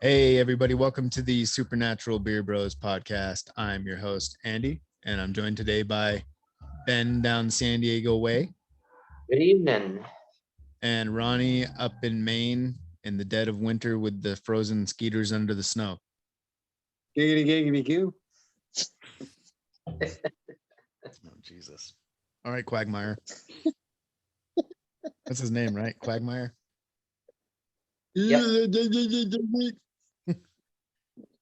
Hey, everybody. Welcome to the Supernatural Beer Bros podcast. I'm your host, Andy, and I'm joined today by Ben down San Diego way Good evening. and Ronnie up in Maine in the dead of winter with the frozen skeeters under the snow. Giggity, giggity, goo. Oh, Jesus. All right, Quagmire. That's his name, right? Quagmire? Yep.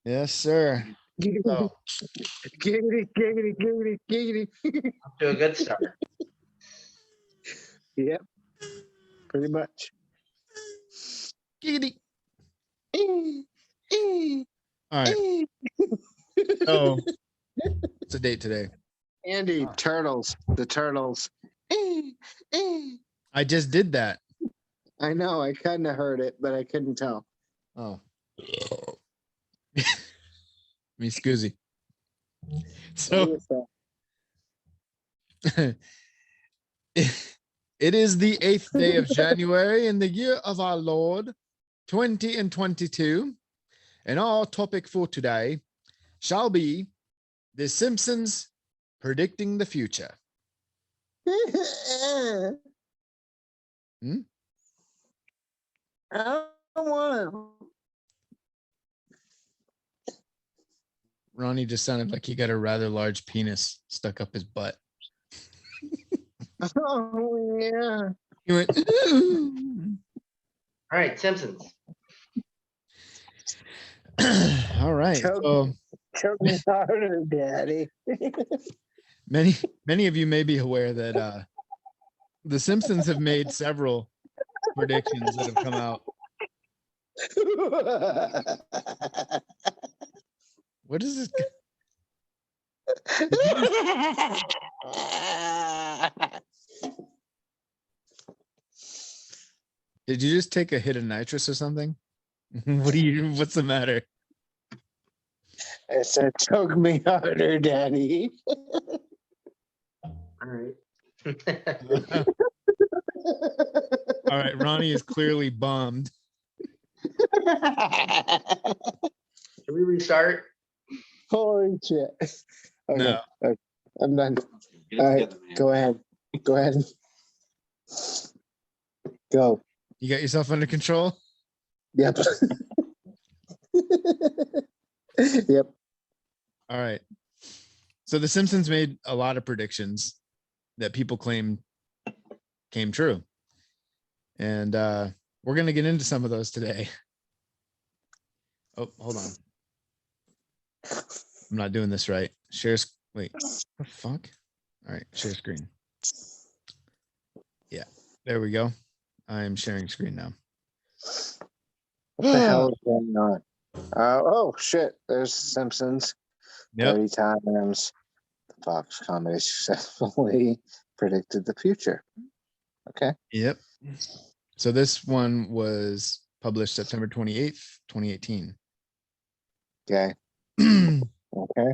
Yes, sir. Giggity, giggity, giggity, giggity, giggity. Off to a good start. Yep, pretty much. Giggity. All right. So, what's the date today? Andy, turtles. The turtles. I just did that. I know, I kind of heard it, but I couldn't tell. Oh. Me scoozy. So it is the 8th day of January in the year of our Lord 2022, and our topic for today shall be the Simpsons predicting the future. Hmm? I don't want to. Ronnie just sounded like he got a rather large penis stuck up his butt. Oh, yeah. He went, All right, Simpsons. all right. So Choke me harder, Daddy. many of you may be aware that the Simpsons have made several predictions that have come out. What is this? Did you just take a hit of nitrous or something? What's the matter? I said, choke me harder, Daddy. All right. All right, Ronnie is clearly bummed. Should we restart? Holy shit. Okay, No. okay, I'm done. All right, go ahead. Go ahead. Go. You got yourself under control? Yep. Yep. All right. So the Simpsons made a lot of predictions that people claim came true. And we're going to get into some of those today. Oh, hold on. I'm not doing this right. Wait, what the fuck? All right, share screen. Yeah, there we go. I'm sharing screen now. What the hell is going on? Oh, shit. There's Simpsons. Yep. 30 times the Fox comedy successfully predicted the future. Okay. Yep. So this one was published September 28th, 2018. Okay. Okay.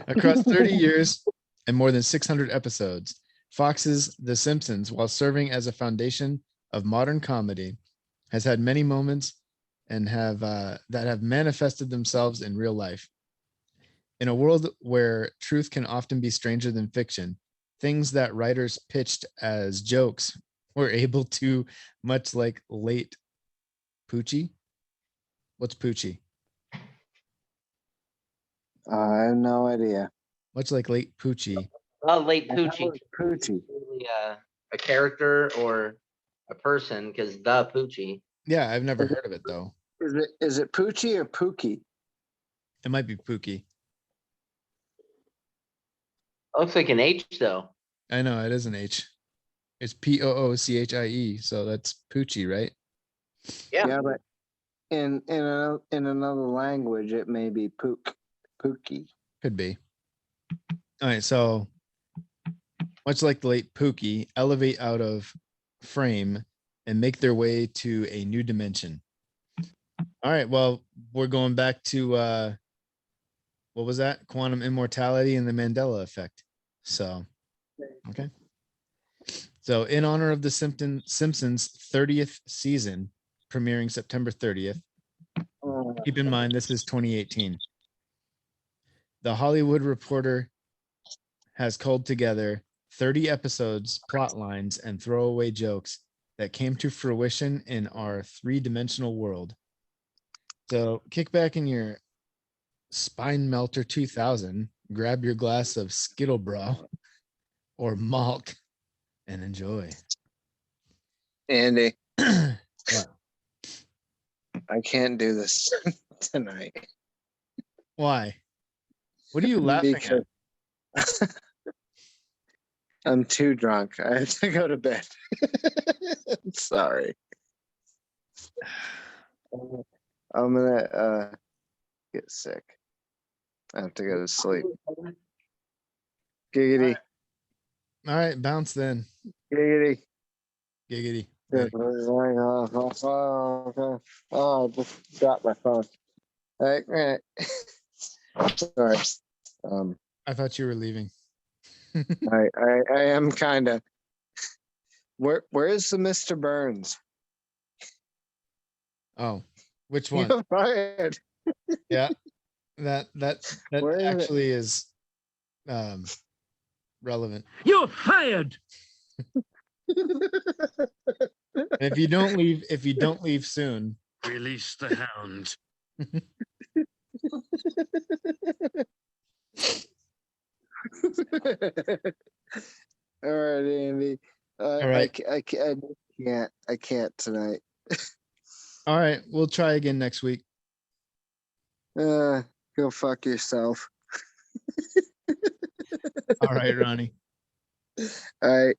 Across 30 years and more than 600 episodes, Fox's The Simpsons, while serving as a foundation of modern comedy, has had many moments and that have manifested themselves in real life. In a world where truth can often be stranger than fiction, things that writers pitched as jokes were able to, much like late Poochie. What's Poochie? I have no idea. Much like late Poochie. Late Poochie. Poochie. Really, a character or a person, because the Poochie. Yeah, I've never heard of it though. Is it Poochie or Pookie? It might be Pookie. Looks like an H though. I know it is an H. It's Poochie, so that's Poochie, right? Yeah. Yeah, but in another language, it may be Pookie. Could be. All right, so much like the late Pookie, elevate out of frame and make their way to a new dimension. All right, well, we're going back to what was that? Quantum immortality and the Mandela effect. So, okay. So in honor of the Simpsons 30th season, premiering September 30th. Keep in mind, this is 2018. The Hollywood Reporter has culled together 30 episodes, plot lines, and throwaway jokes that came to fruition in our three-dimensional world. So kick back in your Spine Melter 2000, grab your glass of Skittlebrow or malt and enjoy. Andy, What? I can't do this tonight. Why? What are you laughing at? I'm too drunk. I have to go to bed. Sorry. I'm gonna get sick. I have to go to sleep. Giggity. All right, bounce then. Giggity. Giggity. Oh, I just dropped my phone. All right. Sorry. I thought you were leaving. I am kind of. Where is the Mr. Burns? Oh, which one? You're fired. Yeah, that Where is it? actually is relevant. You're fired. If you don't leave soon, Release the hound. All right, Andy. All right. I can't tonight. all right, we'll try again next week. Go fuck yourself. All right, Ronnie. All right.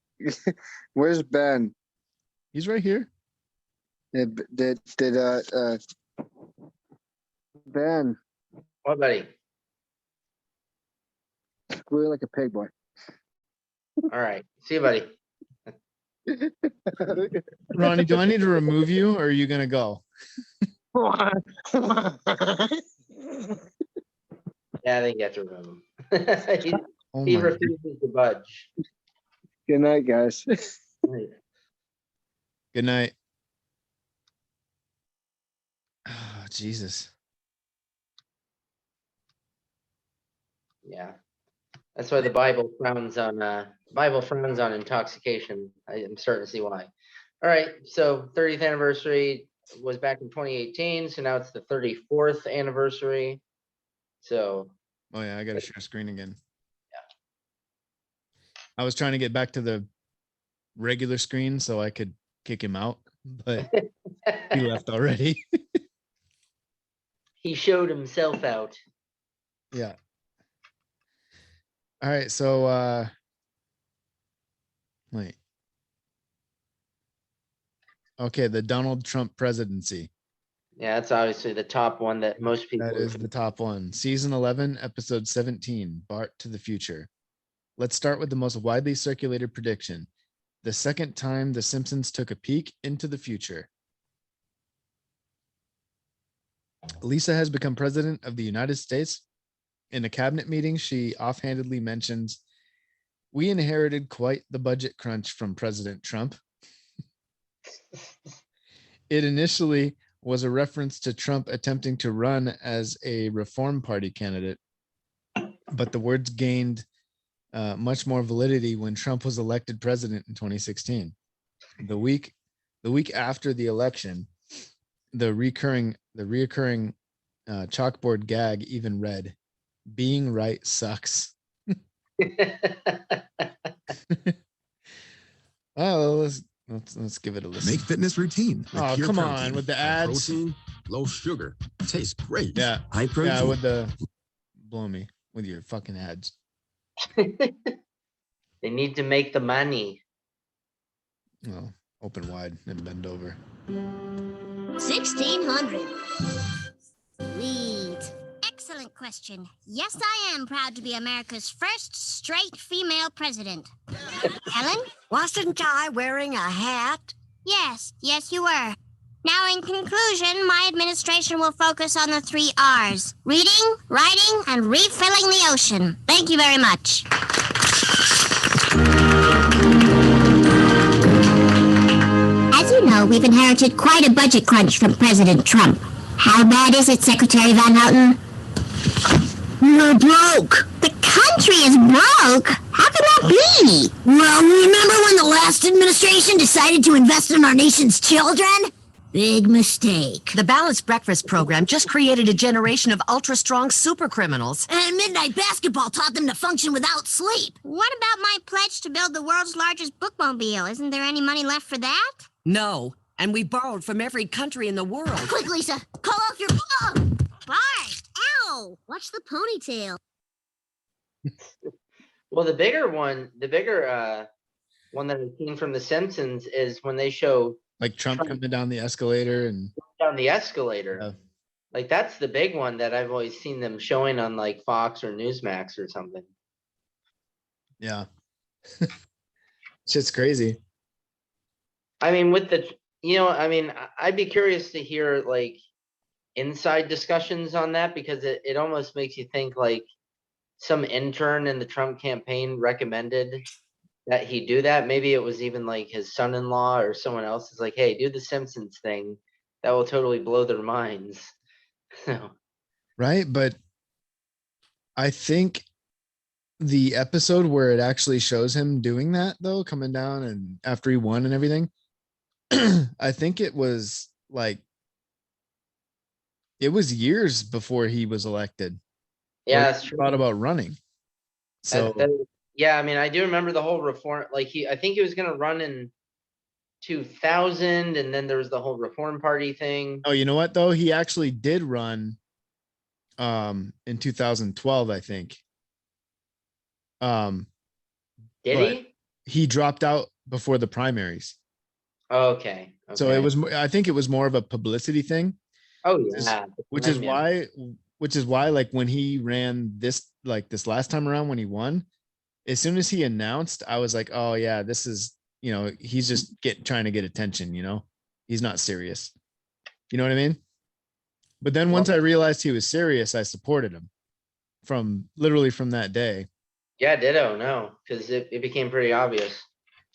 Where's Ben? He's right here. Did Ben What, buddy? squeal like a pig, boy? All right. See you, buddy. Ronnie, do I need to remove you or are you gonna go? Yeah, I think you have to remove him. he Oh he my. refuses to budge. Good night, guys. Good night. Oh, Jesus. Yeah, that's why the Bible frowns on intoxication. I'm starting to see why. All right, so 30th anniversary was back in 2018, so now it's the 34th anniversary. So Oh yeah, I gotta share screen again. I was trying to get back to the regular screen so I could kick him out, but he left already. he showed himself out. Yeah. All right, so wait. Okay, the Donald Trump presidency. Yeah, that's obviously the top one that most people. That is the top one. Season 11, episode 17, Bart to the Future. Let's start with the most widely circulated prediction. The second time The Simpsons took a peek into the future. Lisa has become president of the United States. In a cabinet meeting, she offhandedly mentions, "We inherited quite the budget crunch from President Trump." It initially was a reference to Trump attempting to run as a Reform Party candidate, but the words gained much more validity when Trump was elected president in 2016. The week after the election, the reoccurring chalkboard gag even read, "Being right sucks." Oh, let's give it a listen. Make fitness routine. With Oh, pure come protein. on with the High ads. Protein, low sugar. Tastes great. Yeah, High protein. yeah, with the blow me with your fucking ads. They need to make the money. Oh, open wide and bend over. 1600. Sweet. Excellent question. Yes, I am proud to be America's first straight female president. Helen? Wasn't I wearing a hat? Yes, you were. Now, in conclusion, my administration will focus on the 3 R's: reading, writing, and refilling the ocean. Thank you very much. As you know, we we've inherited quite a budget crunch from President Trump. How bad is it, Secretary Van Houten? We're broke. The country is broke? How can that be? Well, remember when the last administration decided to invest in our nation's children? Big mistake. The Balanced Breakfast program just created a generation of ultra-strong super criminals. And midnight basketball taught them to function without sleep. What about my pledge to build the world's largest bookmobile? Isn't there any money left for that? No, and we borrowed from every country in the world. Quick, Lisa, call off your... Bart! Ow! Watch the ponytail. Well, the bigger one that I've seen from The Simpsons is when they show Like Trump coming down the escalator and down the escalator. Yeah. Like that's the big one that I've always seen them showing on like Fox or Newsmax or something. yeah. Shit's crazy. I mean, with the, I'd be curious to hear like inside discussions on that because it almost makes you think like some intern in the Trump campaign recommended that he do that. Maybe it was even like his son-in-law or someone else is like, hey, do the Simpsons thing. That will totally blow their minds. Right. But I think the episode where it actually shows him doing that though, coming down and after he won and everything, I think it was like, it was years before he was elected. Yeah, or that's true. thought about running. So Yeah, I mean, I do remember the whole reform. Like I think he was going to run in 2000, and then there was the whole Reform Party thing. oh, you know what though? He actually did run in 2012, I think. Did but he? he dropped out before the primaries. Okay. So it was, I think it was more of a publicity thing, Oh which is- yeah. which is why like when he ran this last time around when he won, as soon as he announced, I was like, oh yeah, this is, he's just trying to get attention, he's not serious. You know what I mean? But then once I realized he was serious, I supported him literally from that day. Yeah, ditto. No, because it became pretty obvious.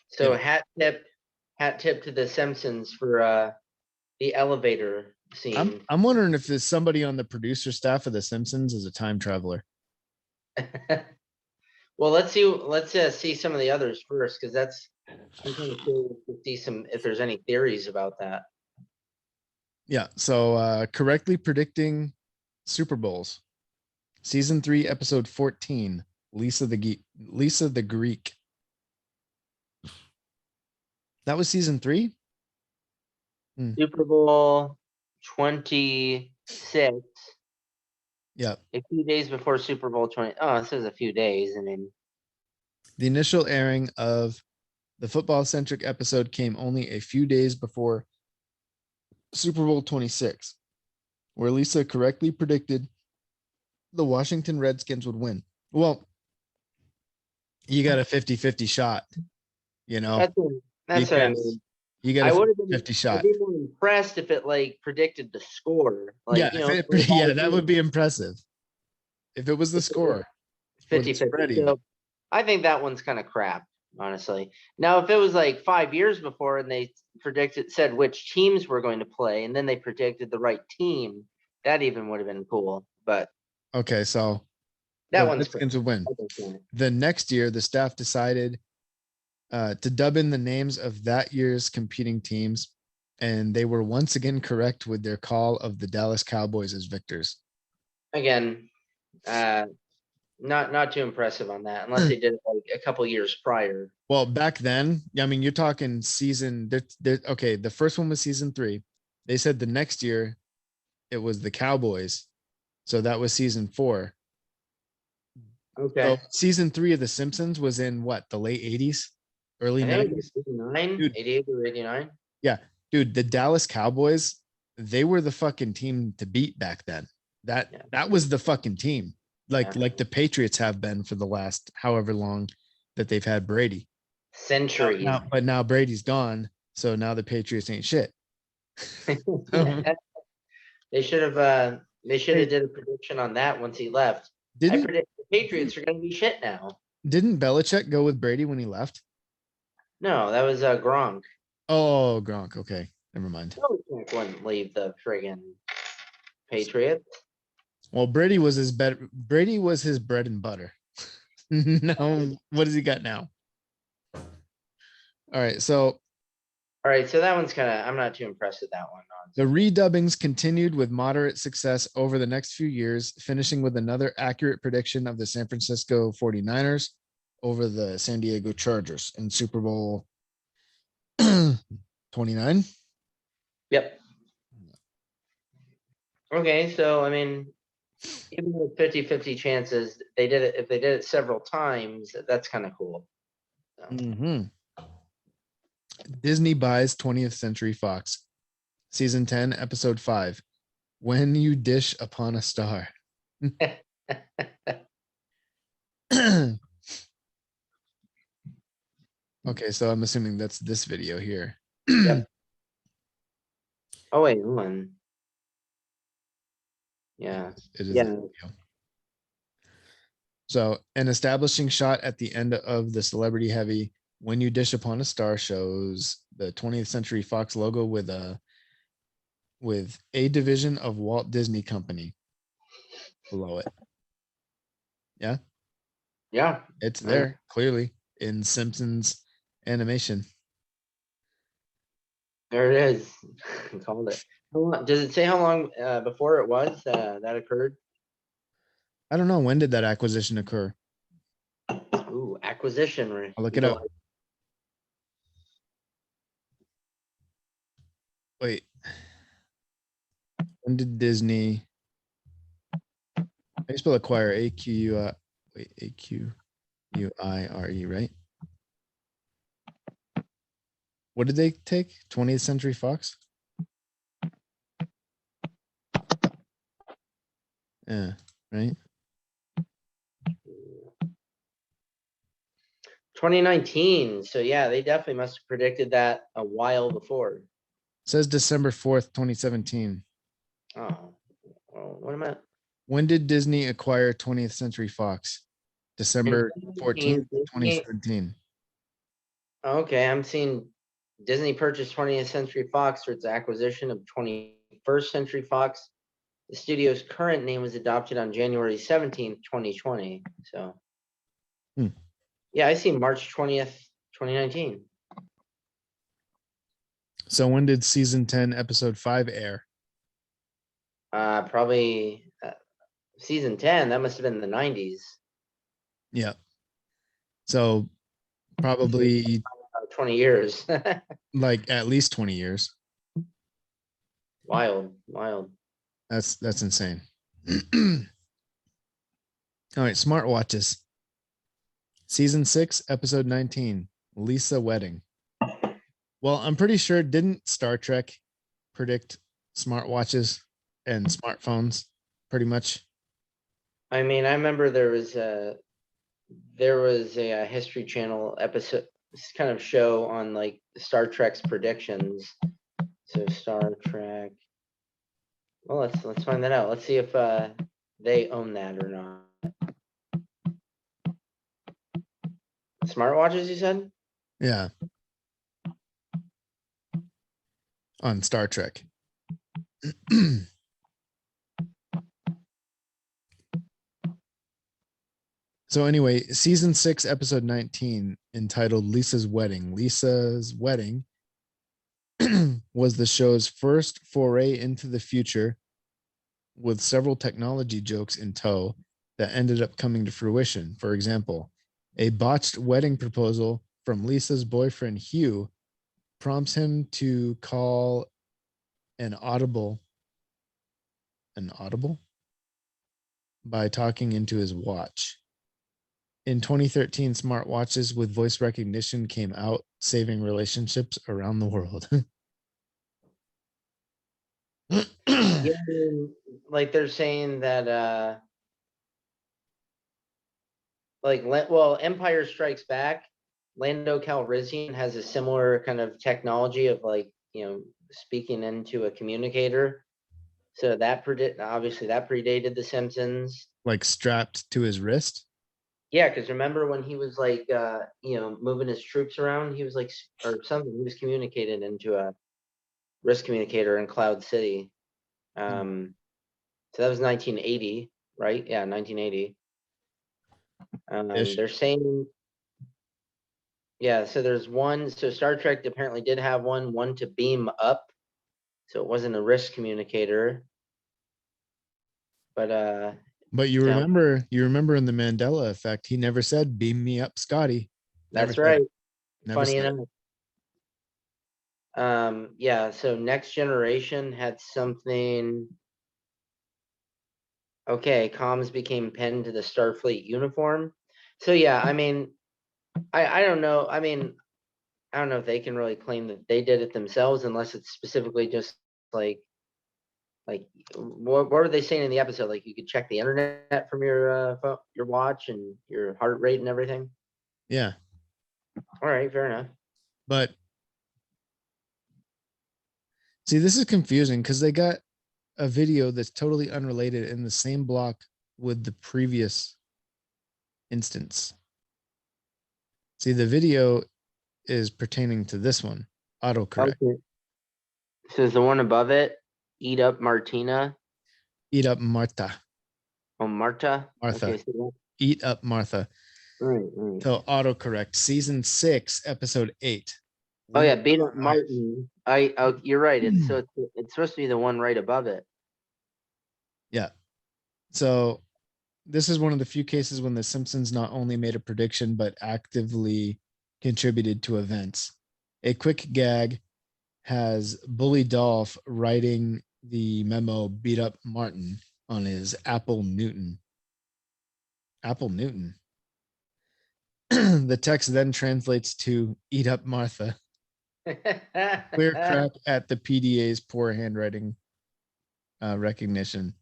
So Yeah. hat tip to the Simpsons for the elevator scene. I'm wondering if there's somebody on the producer staff of The Simpsons is a time traveler. Well, let's see some of the others first, because I'm kind of curious to see if there's any theories about that. Yeah. So correctly predicting Super Bowls. Season 3, episode 14, Lisa the Greek. That was season 3? Super Bowl 26. Yeah. A few days before Super Bowl 20. Oh, it says a few days. I mean, The initial airing of the football-centric episode came only a few days before Super Bowl 26, where Lisa correctly predicted the Washington Redskins would win. Well, you got a 50-50 shot, that's what I mean. You got I a would have been 50 shot. I'd be more impressed if it like predicted the score. Like, Yeah, yeah, that would be impressive. If it was the score. 50-50. So I think that one's kind of crap, honestly. Now, if it was like 5 years before and they said which teams were going to play, and then they predicted the right team, that even would have been cool. But Okay, so that the one's Redskins would win. crap. The next year, the staff decided to dub in the names of that year's competing teams, and they were once again correct with their call of the Dallas Cowboys as victors. Again, not too impressive on that, unless they did it like a couple years prior. Well, back then, I mean, you're talking season. Okay, the first one was season 3. They said the next year it was the Cowboys, so that was season 4. Okay. So season 3 of The Simpsons was in what, the late 80s, early I think it 90s? was 89, Dude. 88 or 89. Dude, the Dallas Cowboys, they were the fucking team to beat back then. That was the fucking team. Like the Patriots have been for the last however long that they've had Brady. Centuries. But now Brady's gone, so now the Patriots ain't shit. They should have did a prediction on that once he left. I Didn't predict the Patriots are going to be shit now. didn't Belichick go with Brady when he left? No, that was Gronk. Oh, Gronk. Okay. Never mind. Belichick wouldn't leave the friggin' Patriots. Well, Brady was his bread and butter. Now, what does he got now? All right, so All right, so that one's kind of, I'm not too impressed with that one. the redubbings continued with moderate success over the next few years, finishing with another accurate prediction of the San Francisco 49ers over the San Diego Chargers in Super Bowl 29. Yep. Okay, so I mean, even with 50-50 chances, they did it. If they did it several times, that's kind of cool. So, Mhm. Disney buys 20th Century Fox. Season 10, episode 5. When you dish upon a star. Okay, so I'm assuming that's this video here. Yep. Oh wait, one. Yeah. It is Yeah. this video. So, an establishing shot at the end of the celebrity heavy When You Dish Upon a Star shows the 20th Century Fox logo with a division of Walt Disney Company below it. Yeah, Yeah. it's there clearly in Simpsons animation. There it is. Called it. Does it say how long before it was that occurred? I don't know, when did that acquisition occur? Ooh, acquisition. I'll look it up. Wait. When did Disney? How do you spell acquire? AQUIRE, right? What did they take? 20th Century Fox? Yeah, right. 2019. So yeah, they definitely must have predicted that a while before. It says December 4th, 2017. Oh, well, what am I? When did Disney acquire 20th Century Fox? December 14th, 2017. Okay, I'm seeing Disney purchased 20th Century Fox for its acquisition of 21st Century Fox. The studio's current name was adopted on January 17th, 2020. So, yeah, I see March 20th, 2019. So when did season 10, episode 5 air? Probably season 10. That must have been the 90s. Yeah. So probably 20 years. like at least 20 years. Wild. That's insane. All right, smartwatches. Season 6, episode 19, Lisa wedding. Well, I'm pretty sure didn't Star Trek predict smartwatches and smartphones pretty much? I mean, I remember there was a History Channel episode, this kind of show on like Star Trek's predictions. So Star Trek. Well, let's find that out. Let's see if they own that or not. Smartwatches, you said? Yeah. On Star Trek. So anyway, season 6, episode 19, entitled Lisa's Wedding. Lisa's Wedding was the show's first foray into the future, with several technology jokes in tow that ended up coming to fruition. For example, a botched wedding proposal from Lisa's boyfriend Hugh prompts him to call an audible by talking into his watch. In 2013, smartwatches with voice recognition came out, saving relationships around the world. Yeah, like they're saying that Empire Strikes Back, Lando Calrissian has a similar kind of technology of like, speaking into a communicator. So obviously that predated the Simpsons. Like strapped to his wrist? Yeah, because remember when he was like moving his troops around, he was like or something, he was communicating into a risk communicator in Cloud City. So that was 1980, right? Yeah, 1980. Ish. They're saying, yeah, so there's one, so Star Trek apparently did have one to beam up. So it wasn't a risk communicator. But But you Yeah. remember in the Mandela effect, he never said, "Beam me up, Scotty." Never that's said right. it. Never Funny said it. enough. Yeah, so Next Generation had something. Okay, comms became pinned to the Starfleet uniform. So yeah, I mean, I don't know. I mean, I don't know if they can really claim that they did it themselves unless it's specifically just like what were they saying in the episode? Like you could check the internet from your phone, your watch, and your heart rate and everything. Yeah, All right, fair enough. but see, this is confusing because they got a video that's totally unrelated in the same block with the previous instance. See, the video is pertaining to this one. Autocorrect. Okay. So is the one above it, Eat Up Martina? Eat up Martha. Oh, Marta? Martha. Okay, so Eat up Martha. right. So autocorrect. Season 6, episode 8. Oh yeah, Beat Up Martin. You're right. It's supposed to be the one right above it. Yeah. So this is one of the few cases when the Simpsons not only made a prediction, but actively contributed to events. A quick gag has Bully Dolph writing the memo "Beat Up Martin" on his Apple Newton. Apple Newton. The text then translates to "Eat Up Martha." Clear crack at the PDA's poor handwriting recognition.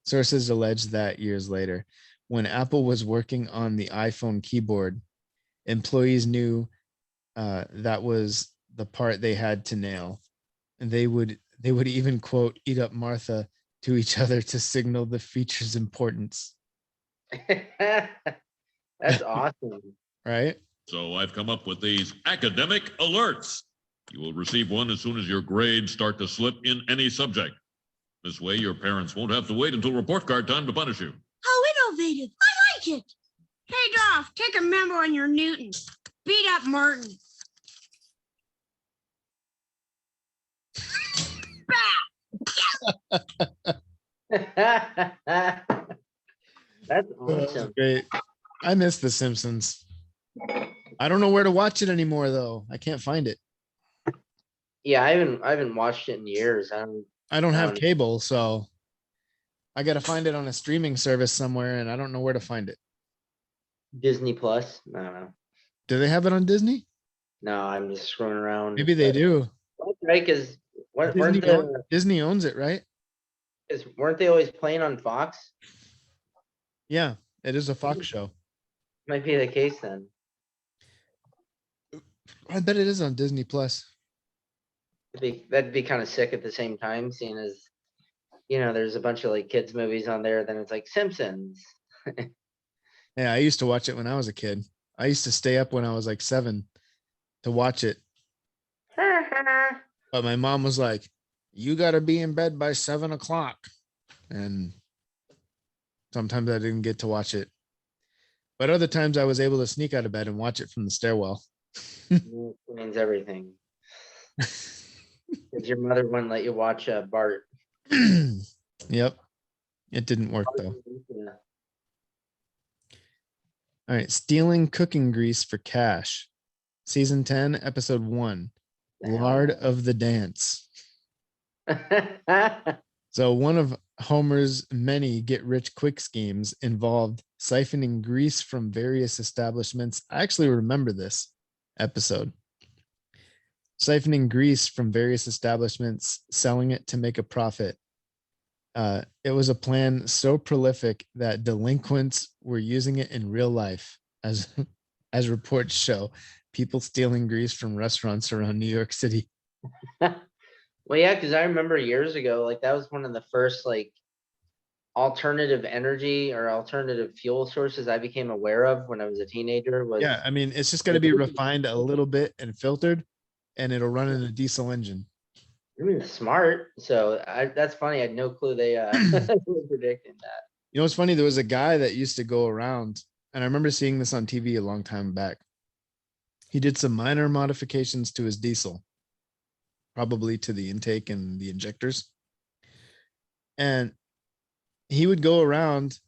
Sources allege that years later, when Apple was working on the iPhone keyboard, employees knew that was the part they had to nail, and they would even quote "Eat Up Martha" to each other to signal the feature's importance. That's awesome. Right? So I've come up with these academic alerts. You will receive one as soon as your grades start to slip in any subject. This way, your parents won't have to wait until report card time to punish you. How innovative. I like it. Hey, Dolph, take a memo on your Newton. Beat up Martin. That's awesome. Great. I miss The Simpsons. I don't know where to watch it anymore, though. I can't find it. Yeah, I haven't watched it in years. I don't have Um, cable, so I got to find it on a streaming service somewhere, and I don't know where to find it. Disney Plus. I don't know. Do they have it on Disney? No, I'm just screwing around. Maybe they do. That's right, because Disney owns it, right? weren't they always playing on Fox? Yeah, it is a Fox show. Might be the case then. I bet it is on Disney Plus. That'd be kind of sick at the same time, seeing as there's a bunch of like kids movies on there. Then it's like Simpsons. Yeah, I used to watch it when I was a kid. I used to stay up when I was like 7 to watch it. But my mom was like, "You got to be in bed by 7 o'clock." And sometimes I didn't get to watch it. But other times I was able to sneak out of bed and watch it from the stairwell. It means everything. Because your mother wouldn't let you watch Bart. Yep. It didn't work though. Yeah. All right. Stealing cooking grease for cash. Season 10, episode 1. Lard of the Dance. So one of Homer's many get-rich-quick schemes involved siphoning grease from various establishments. I actually remember this episode. Siphoning grease from various establishments, selling it to make a profit. It was a plan so prolific that delinquents were using it in real life, as reports show. People stealing grease from restaurants around New York City. Well, yeah, because I remember years ago, like that was one of the first like alternative energy or alternative fuel sources I became aware of when I was a teenager. Yeah, I mean, it's just got to be refined a little bit and filtered, and it'll run in a diesel engine. I mean, smart. So that's funny. I had no clue they were predicting that. You know, what's funny? There was a guy that used to go around, and I remember seeing this on TV a long time back. He did some minor modifications to his diesel, probably to the intake and the injectors. And he would go around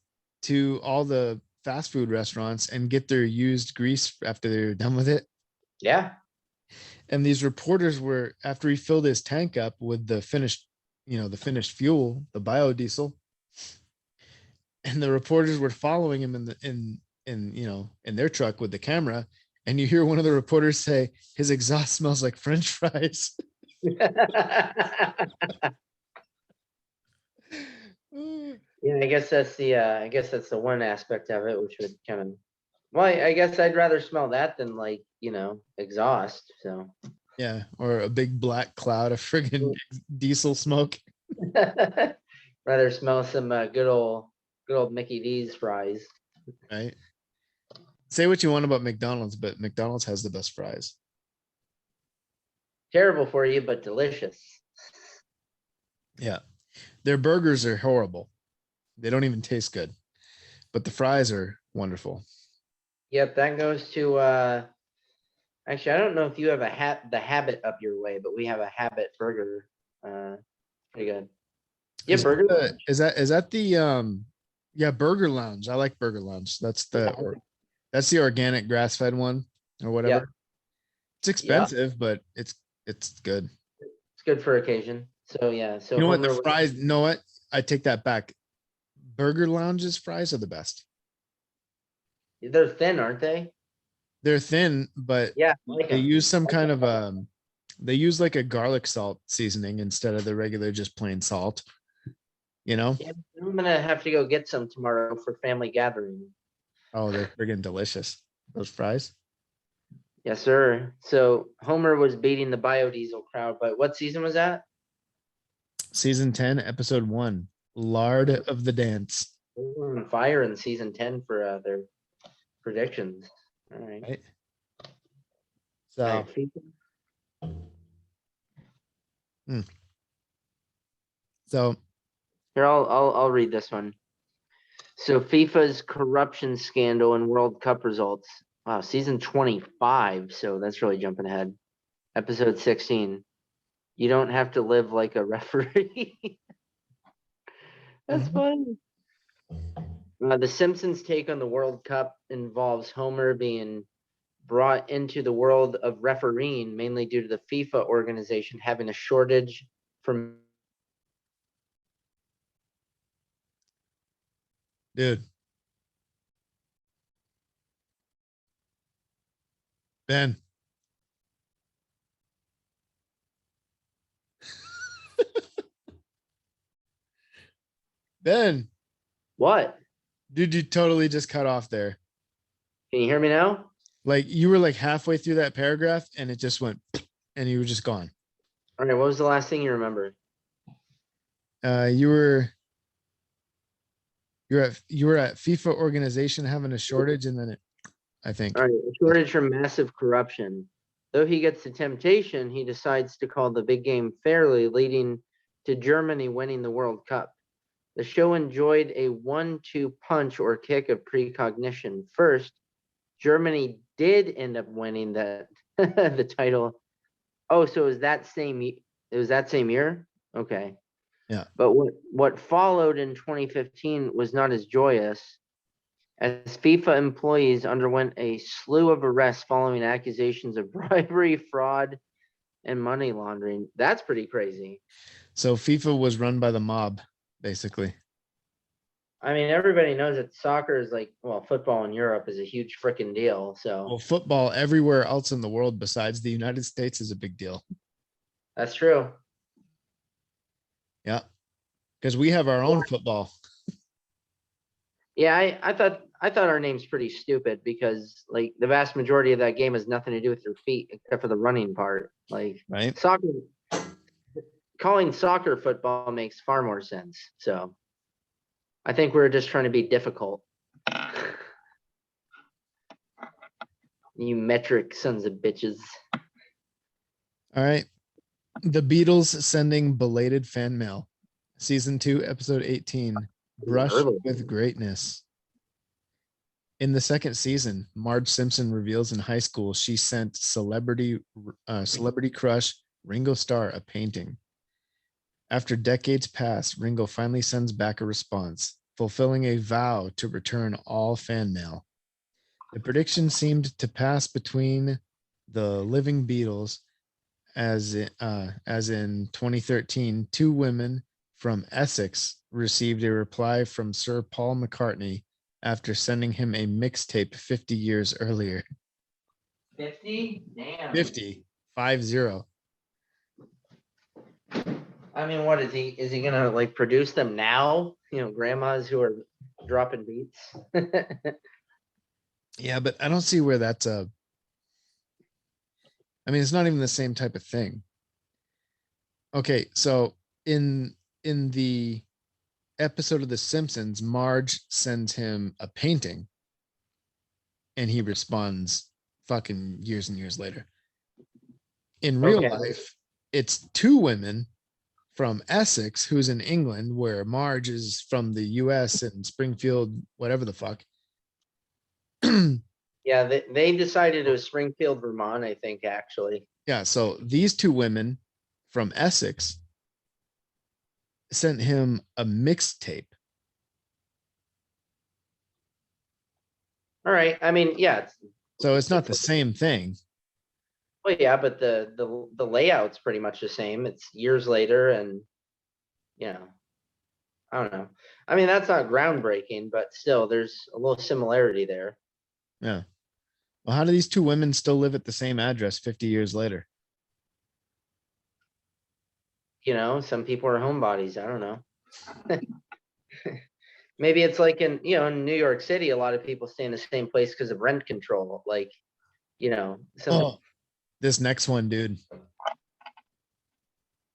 to all the fast food restaurants and get their used grease after they were done with it. Yeah. And these reporters were, after he filled his tank up with the finished, the finished fuel, the biodiesel, and the reporters were following him in their truck with the camera. And you hear one of the reporters say, his exhaust smells like French fries. Yeah, I guess that's the one aspect of it, which would kind of, well, I guess I'd rather smell that than like, exhaust. So Yeah, or a big black cloud of friggin' diesel smoke. rather smell some good old Mickey D's fries. Right. Say what you want about McDonald's, but McDonald's has the best fries. Terrible for you, but delicious. Yeah. Their burgers are horrible. They don't even taste good, but the fries are wonderful. Yep, that goes to actually, I don't know if you have the Habit up your way, but we have a Habit burger. Pretty good. Yeah, Is burger. that the Burger Lounge? I like Burger Lounge. That's the organic grass-fed one or whatever. Yep. It's expensive, but it's good. It's good for occasion. So yeah. So You know what? The Homer- fries, you know what? I take that back. Burger Lounge's fries are the best. They're thin, aren't they? They're thin, but Yeah, I like they 'em. use some kind of they use like a garlic salt seasoning instead of the regular just plain salt. Yeah, I'm gonna have to go get some tomorrow for family gathering. Oh, they're friggin' delicious. Those fries. Yes, sir. So Homer was beating the biodiesel crowd, but what season was that? Season 10, episode 1, Lard of the Dance. They were on fire in season 10 for their predictions. All right. Right. All So right, so here, I'll read this one. So FIFA's corruption scandal and World Cup results. Wow, season 25. So that's really jumping ahead. Episode 16. You don't have to live like a referee. That's funny. The Simpsons take on the World Cup involves Homer being brought into the world of refereeing, mainly due to the FIFA organization having a shortage from. dude. Ben. Ben, What? dude, you totally just cut off there. Can you hear me now? Like you were like halfway through that paragraph and it just went and you were just gone. All right. What was the last thing you remember? You were at FIFA organization having a shortage and then I think. All right. A shortage from massive corruption. Though he gets the temptation, he decides to call the big game fairly, leading to Germany winning the World Cup. The show enjoyed a 1-2 punch or kick of precognition. First, Germany did end up winning the title. Oh, so it was that same year? Okay. Yeah. But what followed in 2015 was not as joyous, as FIFA employees underwent a slew of arrests following accusations of bribery, fraud, and money laundering. That's pretty crazy. So FIFA was run by the mob, basically. I mean, everybody knows that soccer is football in Europe is a huge freaking deal. So Well, football everywhere else in the world besides the United States is a big deal. that's true. Yeah. Because we have our own football. Yeah, I thought our name's pretty stupid because like the vast majority of that game has nothing to do with your feet except for the running part. Like Right. soccer, calling soccer football makes far more sense. So I think we're just trying to be difficult. You metric sons of bitches. All right. The Beatles sending belated fan mail. Season 2, episode 18. Brush Early. with greatness. In the second season, Marge Simpson reveals in high school she sent celebrity crush Ringo Starr a painting. After decades pass, Ringo finally sends back a response, fulfilling a vow to return all fan mail. The prediction seemed to pass between the living Beatles, as in 2013, two women from Essex received a reply from Sir Paul McCartney after sending him a mixtape 50 years earlier. 50? Damn. 50. I mean, what is he gonna like produce them now? You know, grandmas who are dropping beats. Yeah, but I don't see where that's a. I mean, it's not even the same type of thing. Okay, so in the episode of The Simpsons, Marge sends him a painting, and he responds fucking years and years later. In real Okay. life, it's two women from Essex who's in England, where Marge is from the US and Springfield, whatever the fuck. Yeah, they decided it was Springfield, Vermont, I think, actually. Yeah, so these two women from Essex sent him a mixtape. All right. I mean, yeah, So it's not the same thing. well, yeah, but the layout's pretty much the same. It's years later, and you know, I don't know. I mean, that's not groundbreaking, but still, there's a little similarity there. Yeah. Well, how do these two women still live at the same address 50 years later? You know, some people are homebodies. I don't know. Maybe it's like in New York City, a lot of people stay in the same place because of rent control. Like, Oh, this next one, dude.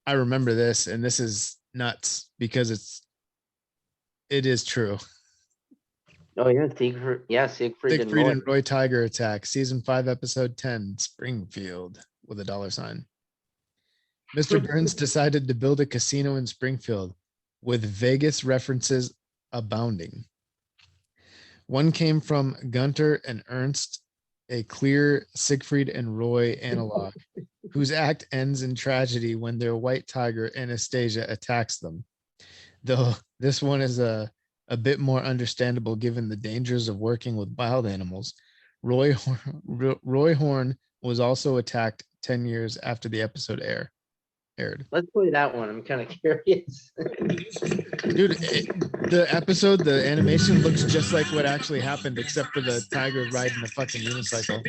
I remember this, and this is nuts because it is true. Oh yeah, Siegfried and Siegfried Roy. and Roy Tiger Attack, season 5, episode 10, Springfield with a $sign. Mr. Burns decided to build a casino in Springfield with Vegas references abounding. One came from Gunter and Ernst, a clear Siegfried and Roy analog, whose act ends in tragedy when their white tiger Anastasia attacks them. Though this one is a bit more understandable given the dangers of working with wild animals. Roy Horn was also attacked 10 years after the episode aired. Let's play that one. I'm kind of curious. Dude, the episode, the animation looks just like what actually happened, except for the tiger riding the fucking unicycle.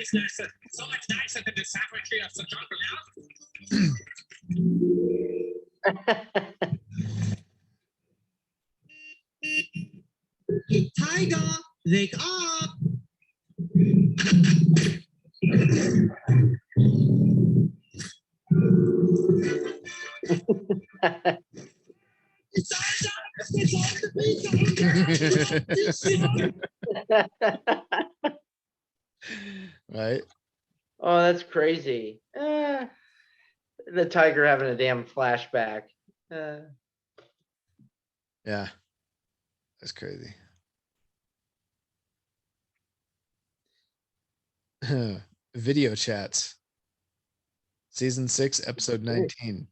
Tiger, wake up! Right? Oh, that's crazy. The tiger having a damn flashback. Yeah. That's crazy. Video chats. Season 6, episode 19.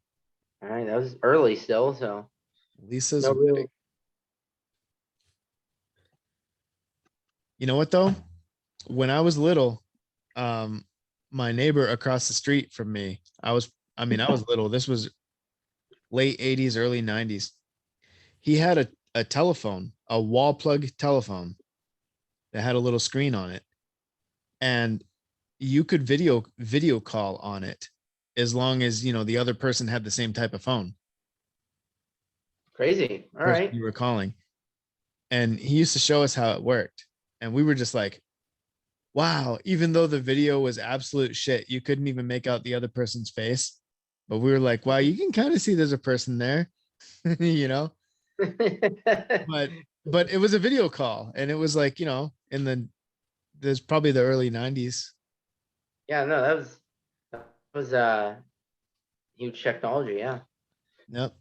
All right, that was early still, so Lisa's no real. wedding. You know what though? When I was little, my neighbor across the street from me, I was little. This was late 80s, early 90s. He had a telephone, a wall plug telephone that had a little screen on it. And you could video call on it as long as, the other person had the same type of phone. Crazy. All right. You were calling. And he used to show us how it worked. And we were just like, wow, even though the video was absolute shit, you couldn't even make out the other person's face. But we were like, wow, you can kind of see there's a person there, But it was a video call, and it was like, there's probably the early 90s. Yeah, no, that was huge technology. Yeah. Yep.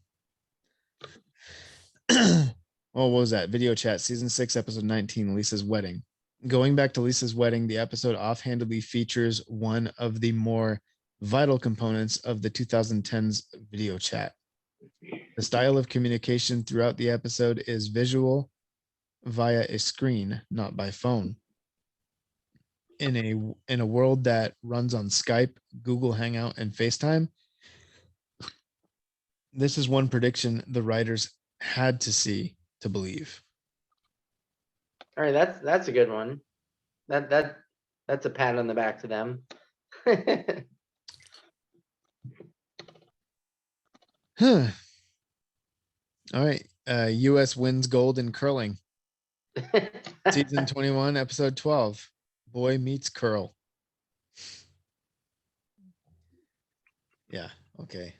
Oh, what was that? Video chat, season 6, episode 19, Lisa's wedding. Going back to Lisa's wedding, the episode offhandedly features one of the more vital components of the 2010s video chat. The style of communication throughout the episode is visual via a screen, not by phone. In a world that runs on Skype, Google Hangout, and FaceTime, this is one prediction the writers had to see to believe. All right, that's a good one. That's a pat on the back to them. Huh. All right. US wins gold in curling. Season 21, episode 12. Boy meets curl. Yeah. Okay.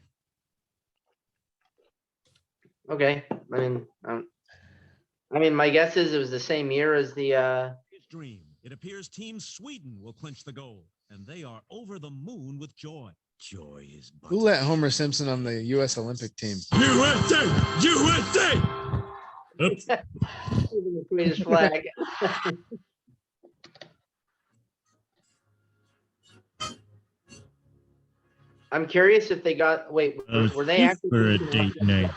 Okay. I mean, my guess is it was the same year as the. Dream. It appears Team Sweden will clinch the gold, and they are over the moon with joy. Joy is. Who let Homer Simpson on the US Olympic team? USA! USA! The Swedish flag. I'm curious if they got. Wait, were they actually for a date night?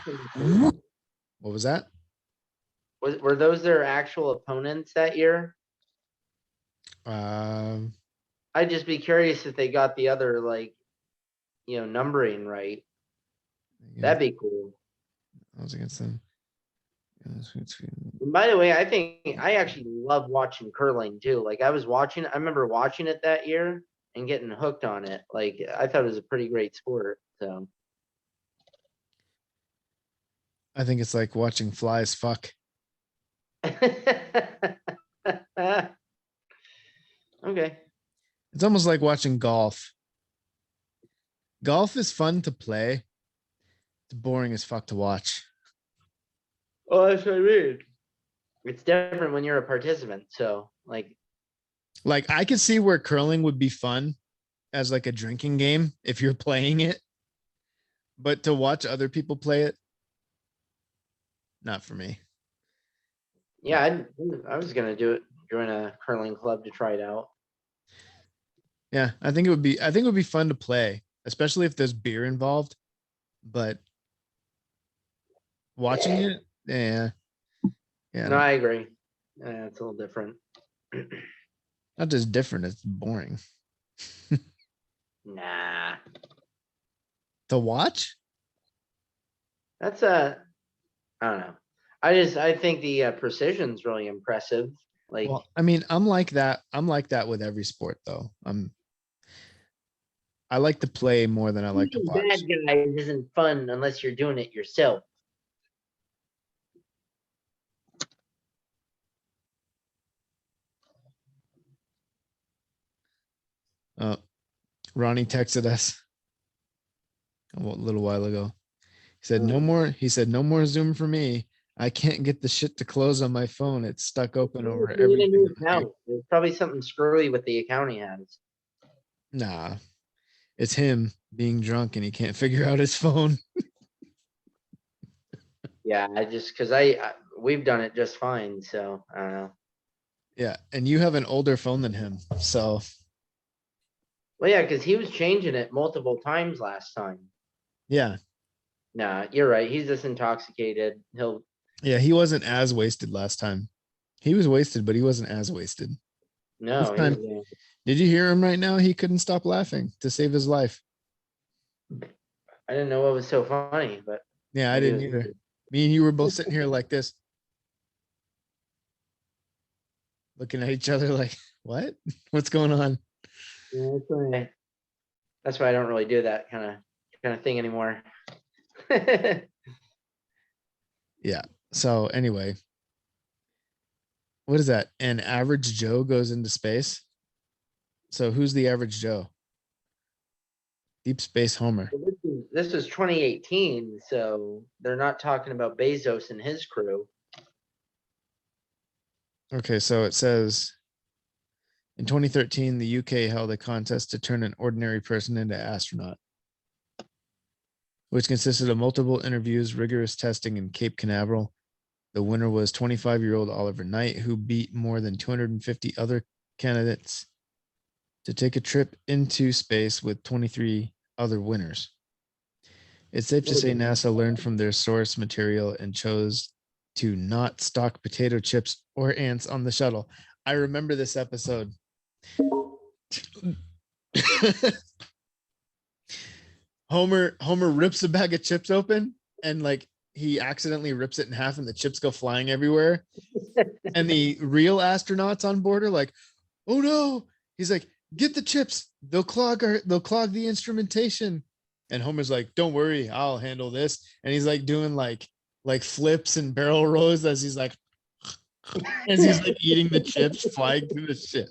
What was that? Were those their actual opponents that year? Um, I'd just be curious if they got the other numbering right. That'd be cool. I was against them. And by the way, I think I actually love watching curling too. Like I remember watching it that year and getting hooked on it. Like I thought it was a pretty great sport. So I think it's like watching flies fuck. Okay. It's almost like watching golf. Golf is fun to play. It's boring as fuck to watch. Oh, that's what I mean. It's different when you're a participant. So like I could see where curling would be fun as like a drinking game if you're playing it, but to watch other people play it, not for me. yeah, I was gonna join a curling club to try it out. Yeah, I think it would be fun to play, especially if there's beer involved. But watching it, yeah. No, I agree. It's a little different. Not just different, it's boring. Nah. To watch? That's I don't know. I think the precision's really impressive. Like, Well, I mean, I'm like that. I'm like that with every sport, though. I like to play more than I like to watch. bad guys isn't fun unless you're doing it yourself. Ronnie texted us a little while ago. He said, "No more." He said, "No more Zoom for me. I can't get the shit to close on my phone. It's stuck open over You need a new everything." account. There's probably something screwy with the account he has. Nah, it's him being drunk and he can't figure out his phone. Yeah, because we've done it just fine. So I don't know. Yeah, and you have an older phone than him, so Well, yeah, because he was changing it multiple times last time. yeah, Nah, you're right. He's just intoxicated. yeah. He wasn't as wasted last time. He was wasted, but he wasn't as wasted. No. This time, did you hear him right now? He couldn't stop laughing to save his life. I didn't know what was so funny, but Yeah, I didn't either. Me and you were both sitting here like this, looking at each other like, what? What's going on? Yeah, that's why I don't really do that kind of thing anymore. Yeah. So anyway, what is that? An average Joe goes into space. So who's the average Joe? Deep Space Homer. This is 2018, so they're not talking about Bezos and his crew. Okay, so it says in 2013, the UK held a contest to turn an ordinary person into astronaut. which consisted of multiple interviews, rigorous testing in Cape Canaveral. The winner was 25-year-old Oliver Knight, who beat more than 250 other candidates to take a trip into space with 23 other winners. It's safe to say NASA learned from their source material and chose to not stock potato chips or ants on the shuttle. I remember this episode. Homer rips a bag of chips open and like he accidentally rips it in half and the chips go flying everywhere. And the real astronauts on board are like, "Oh no." He's like, "Get the chips. They'll clog the instrumentation." And Homer's like, "Don't worry, I'll handle this." And he's like doing like flips and barrel rolls as he's like eating the chips flying through the ship.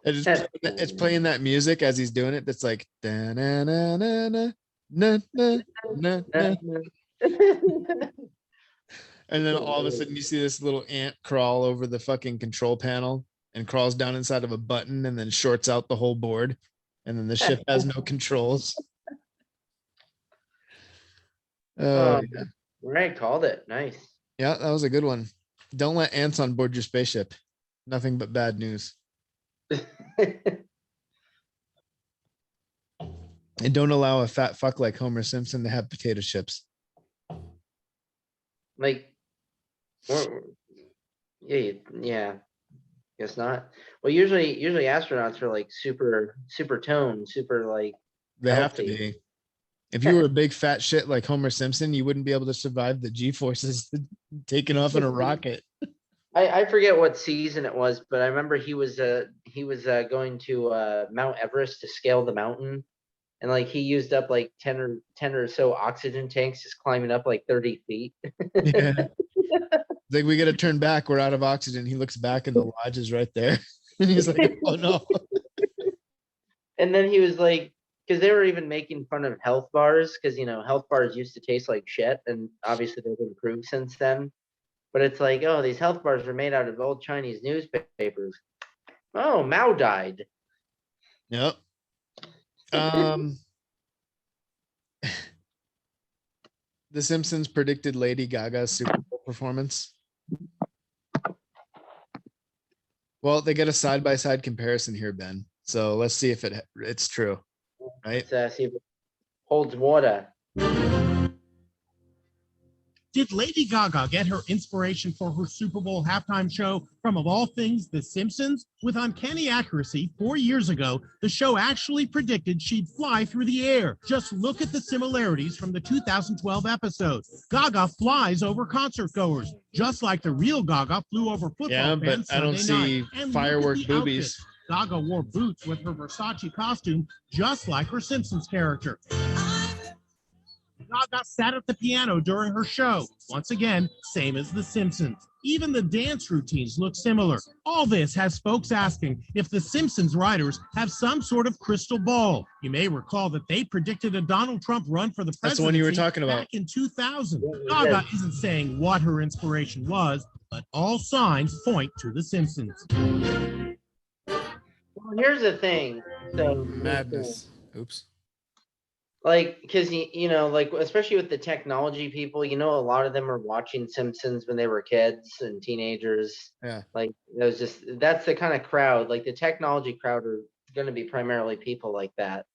And it's playing that music as he's doing it. That's like da na na na na na na na na. And then all of a sudden you see this little ant crawl over the fucking control panel and crawls down inside of a button and then shorts out the whole board. And then the ship has no controls. Oh, yeah. Right, called it. Nice. Yeah, that was a good one. Don't let ants on board your spaceship. Nothing but bad news. And don't allow a fat fuck like Homer Simpson to have potato chips. Like, yeah. Guess not. Well, usually astronauts are like super toned, super like. They have to healthy. be. If you were a big fat shit like Homer Simpson, you wouldn't be able to survive the G-forces taking off in a rocket. I forget what season it was, but I remember he was going to Mount Everest to scale the mountain, and like he used up like 10 or so oxygen tanks just climbing up like 30 feet. Yeah. Like, we got to turn back. We're out of oxygen. He looks back and the lodge is right there. And he's like, "Oh no." And then he was like, because they were even making fun of health bars, because health bars used to taste like shit, and obviously they've improved since then. But it's like, oh, these health bars are made out of old Chinese newspapers. Oh, Mao died. Yep. The Simpsons predicted Lady Gaga's Super Bowl performance. Well, they get a side-by-side comparison here, Ben. So let's see if it's true. Right? Let's see if it holds water. Did Lady Gaga get her inspiration for her Super Bowl halftime show from, of all things, The Simpsons? With uncanny accuracy, 4 years ago, the show actually predicted she'd fly through the air. Just look at the similarities from the 2012 episode. Gaga flies over concert goers, just like the real Gaga flew over football fans but I don't Sunday see night. And firework look at the boobies. outfit. Gaga wore boots with her Versace costume, just like her Simpsons character. Gaga sat at the piano during her show. Once again, same as The Simpsons. Even the dance routines look similar. All this has folks asking if the Simpsons writers have some sort of crystal ball. You may recall that they predicted a Donald Trump run for the presidency. That's the one you were talking about. Back in 2000. Gaga isn't saying what her inspiration was, but all signs point to The Simpsons. Well, here's the thing. So Madness. Oops. Like, because like, especially with the technology people, a lot of them are watching Simpsons when they were kids and teenagers. Yeah. Like, that's the kind of crowd. Like, the technology crowd are going to be primarily people like that.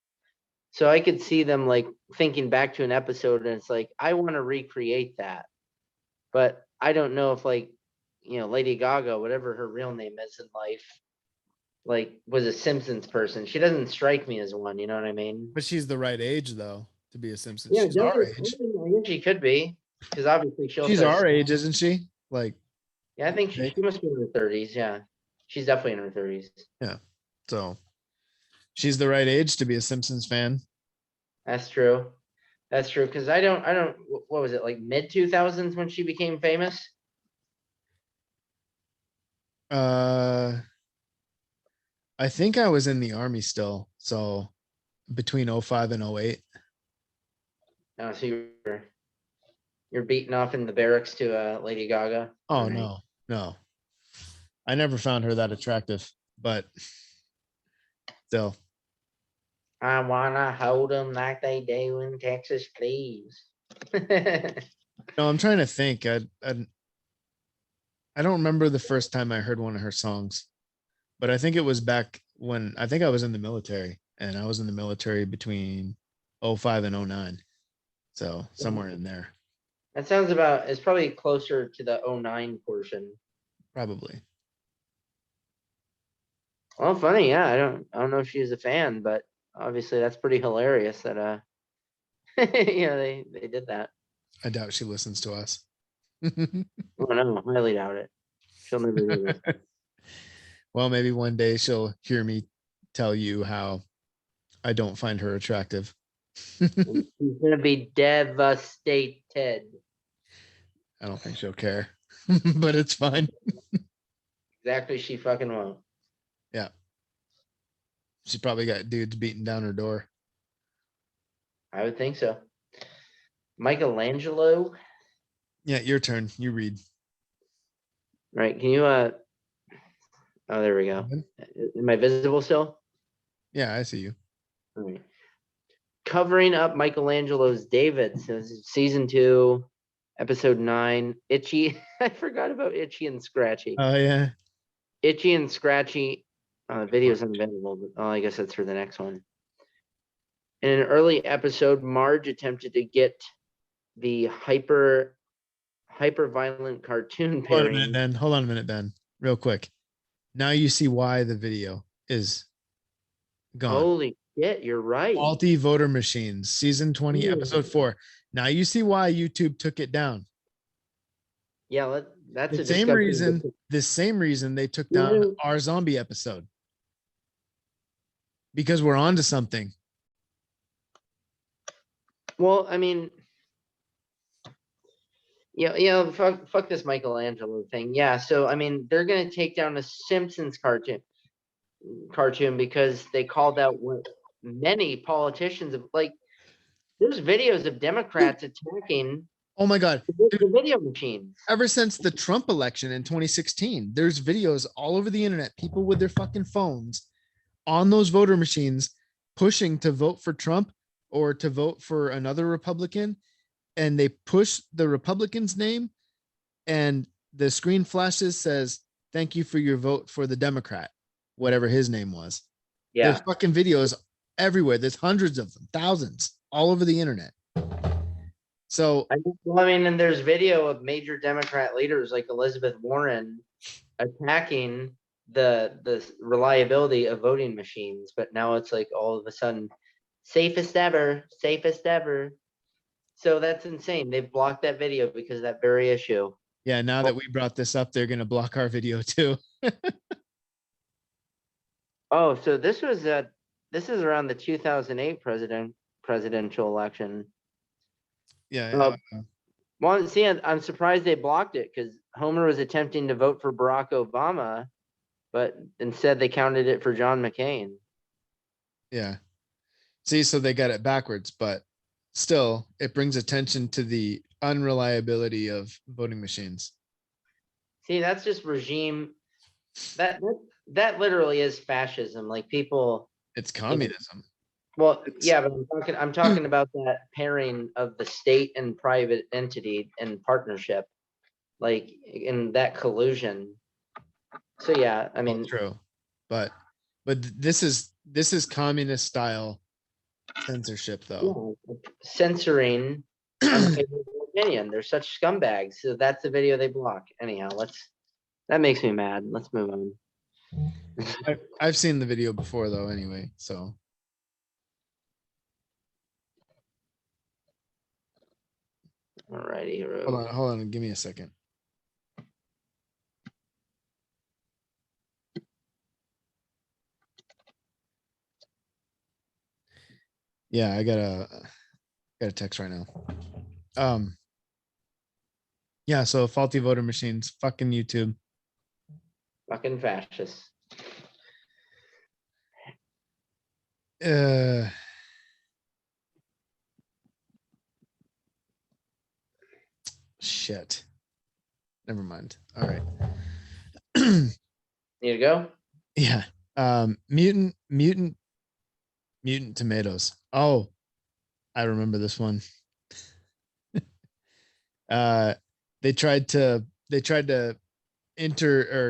So I could see them like thinking back to an episode, and it's like, I want to recreate that, but I don't know if like, Lady Gaga, whatever her real name is in life, like was a Simpsons person. She doesn't strike me as one, you know what I mean? But she's the right age though to be a Simpson. Yeah, She's our age. I think she could be, because obviously She's our age, isn't she? Like, yeah, I think she must be in her 30s. Yeah, she's definitely in her 30s. Yeah, so she's the right age to be a Simpsons fan. That's true. That's true. Because I don't. What was it, like mid 2000s when she became famous? I think I was in the army still, so between 05 and 08. Oh, so you're beating off in the barracks to Lady Gaga. Oh, right. No. I never found her that attractive, but still. I wanna hold them like they do in Texas, please. No, I'm trying to think. I don't remember the first time I heard one of her songs, but I think it was back when I think I was in the military, and I was in the military between 05 and 09. So somewhere in there, That sounds about, it's probably closer to the 09 portion. probably. Well, funny, yeah. I don't know if she was a fan, but obviously that's pretty hilarious that they did that. I doubt she listens to us. Oh no, I highly doubt it. She'll never do this. Well, maybe one day she'll hear me tell you how I don't find her attractive. She's gonna be devastated. I don't think she'll care, but it's fine. Exactly, she fucking won't. Yeah. She probably got dudes beating down her door. I would think so. Michelangelo, Yeah, your turn. You read. right? Can you oh, there we go. Am I visible still? Yeah, I see you. All right. Covering up Michelangelo's David, so this is season 2, episode 9. Itchy. I forgot about Itchy and Scratchy. Oh yeah. Itchy and Scratchy. The video's unavailable, but I guess that's for the next one. In an early episode, Marge attempted to get the hyper violent cartoon Hold on a minute, pairing. Ben. Hold on a minute, Ben. Real quick. Now you see why the video is gone. Holy shit, you're right. Faulty voter machines, season 20, Yeah. episode 4. Now you see why YouTube took it down. Yeah, that's The a same discussion. reason they took down our zombie episode. Because we're on to something. Well, I mean, fuck this Michelangelo thing. Yeah, so I mean, they're gonna take down a Simpsons cartoon because they called out what many politicians of like. There's videos of Democrats attacking. Oh my God. The video machines. Ever since the Trump election in 2016, there's videos all over the internet, people with their fucking phones on those voter machines pushing to vote for Trump or to vote for another Republican. And they push the Republican's name and the screen flashes says, "Thank you for your vote for the Democrat," whatever his name was. Yeah. There's fucking videos everywhere. There's hundreds of them, thousands all over the internet. So, I mean, and there's video of major Democrat leaders like Elizabeth Warren attacking the reliability of voting machines, but now it's like all of a sudden safest ever. So that's insane. They've blocked that video because of that very issue. yeah, now that we brought this up, they're going to block our video too. Oh, so this is around the 2008 presidential election. Yeah. Well, see, I'm surprised they blocked it because Homer was attempting to vote for Barack Obama, but instead they counted it for John McCain. Yeah. See, so they got it backwards, but still, it brings attention to the unreliability of voting machines. See, that's just regime. That literally is fascism. Like people. It's communism. Well, yeah, but I'm talking about that pairing of the state and private entity and partnership, like in that collusion. So yeah, I mean, true, but this is communist style censorship, though. Yeah, censoring unfavorable opinion. They're such scumbags. So that's the video they block. Anyhow, that makes me mad. Let's move on. I've seen the video before, though. Anyway, so. Alrighty. Hold on. Give me a second. Yeah, I got a text right now. Yeah, so faulty voter machines, fucking YouTube. Fucking fascists. Shit. Never mind. All right. Need to go? Yeah. Mutant Mutant tomatoes. Oh, I remember this one. They tried to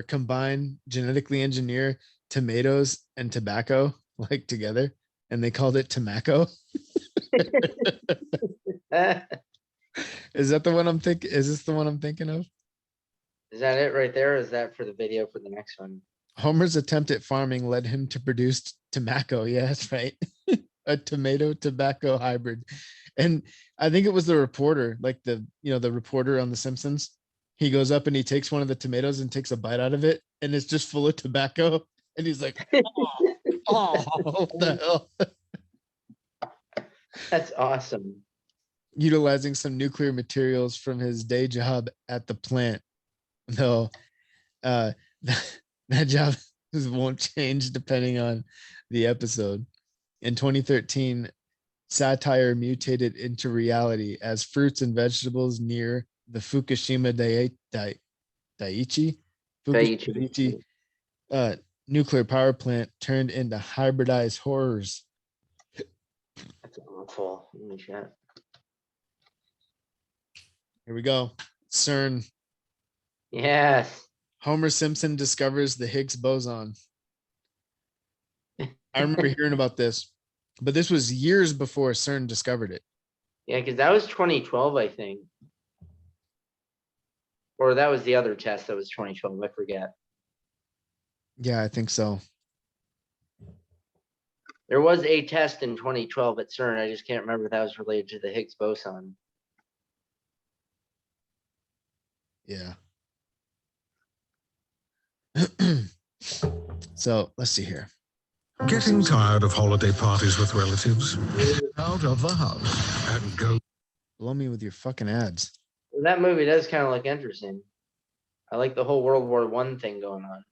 combine genetically engineer tomatoes and tobacco like together, and they called it tobacco. Is that the one I'm thinking? Is this the one I'm thinking of? Is that it right there? Or is that for the video for the next one? Homer's attempt at farming led him to produce tobacco. Yeah, that's right. A tomato tobacco hybrid. And I think it was the reporter, like the reporter on The Simpsons. He goes up and he takes one of the tomatoes and takes a bite out of it, and it's just full of tobacco. And he's like, oh, what the hell? That's awesome. Utilizing some nuclear materials from his day job at the plant. Though that job won't change depending on the episode. In 2013, satire mutated into reality as fruits and vegetables near the Fukushima Daiichi nuclear power plant turned into hybridized horrors. That's awful. Holy shit. Here we go. CERN. Yes. Homer Simpson discovers the Higgs boson. I remember hearing about this, but this was years before CERN discovered it. Yeah, because that was 2012, I think. Or that was the other test that was 2012. I forget. Yeah, I think so. There was a test in 2012 at CERN. I just can't remember if that was related to the Higgs boson. Yeah. So let's see here. Getting tired of holiday parties with relatives? Out of the house and go. Blow me with your fucking ads. That movie does kind of look interesting. I like the whole World War I thing going on.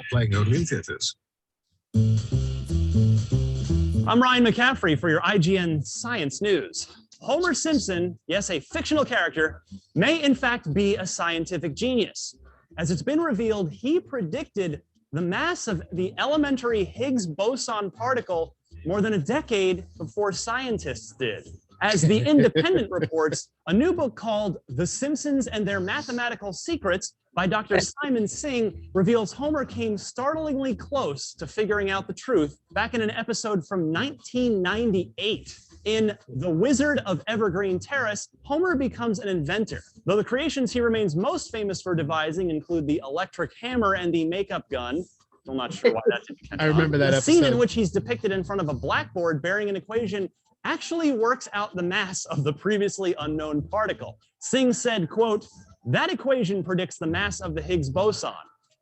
Playing only in theaters. I'm Ryan McCaffrey for your IGN Science News. Homer Simpson, yes, a fictional character, may in fact be a scientific genius. As it's been revealed, he predicted the mass of the elementary Higgs boson particle more than a decade before scientists did. As The Independent reports, a new book called The Simpsons and Their Mathematical Secrets by Dr. Simon Singh reveals Homer came startlingly close to figuring out the truth back in an episode from 1998. In The Wizard of Evergreen Terrace, Homer becomes an inventor. Though the creations he remains most famous for devising include the electric hammer and the makeup gun. I'm not sure why that didn't catch on. I remember that The scene in episode. which he's depicted in front of a blackboard bearing an equation actually works out the mass of the previously unknown particle. Singh said, quote, "That equation predicts the mass of the Higgs boson.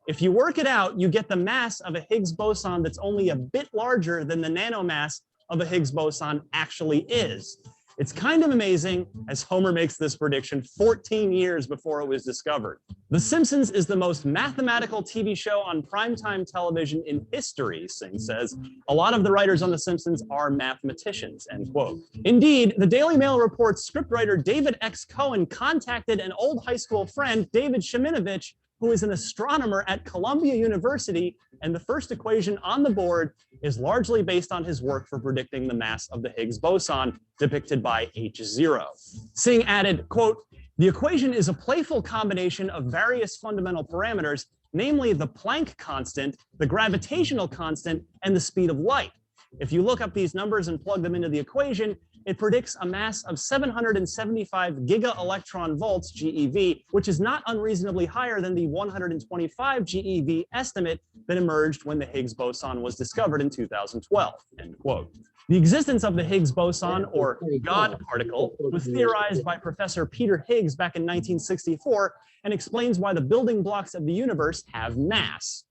If you work it out, you get the mass of a Higgs boson that's only a bit larger than the nanomass of a Higgs boson actually is." It's kind of amazing as Homer makes this prediction 14 years before it was discovered. The Simpsons is the most mathematical TV show on primetime television in history, Singh says. A lot of the writers on The Simpsons are mathematicians, end quote. Indeed, the Daily Mail reports scriptwriter David X. Cohen contacted an old high school friend, David Sheminovich, who is an astronomer at Columbia University, and the first equation on the board is largely based on his work for predicting the mass of the Higgs boson, depicted by H0. Singh added, quote, "The equation is a playful combination of various fundamental parameters, namely the Planck constant, the gravitational constant, and the speed of light. If you look up these numbers and plug them into the equation, it predicts a mass of 775 giga-electron volts GeV, which is not unreasonably higher than the 125 GeV estimate that emerged when the Higgs boson was discovered in 2012, end quote. The existence of the Higgs boson, or God particle, was theorized by Professor Peter Higgs back in 1964 and explains why the building blocks of the universe have mass.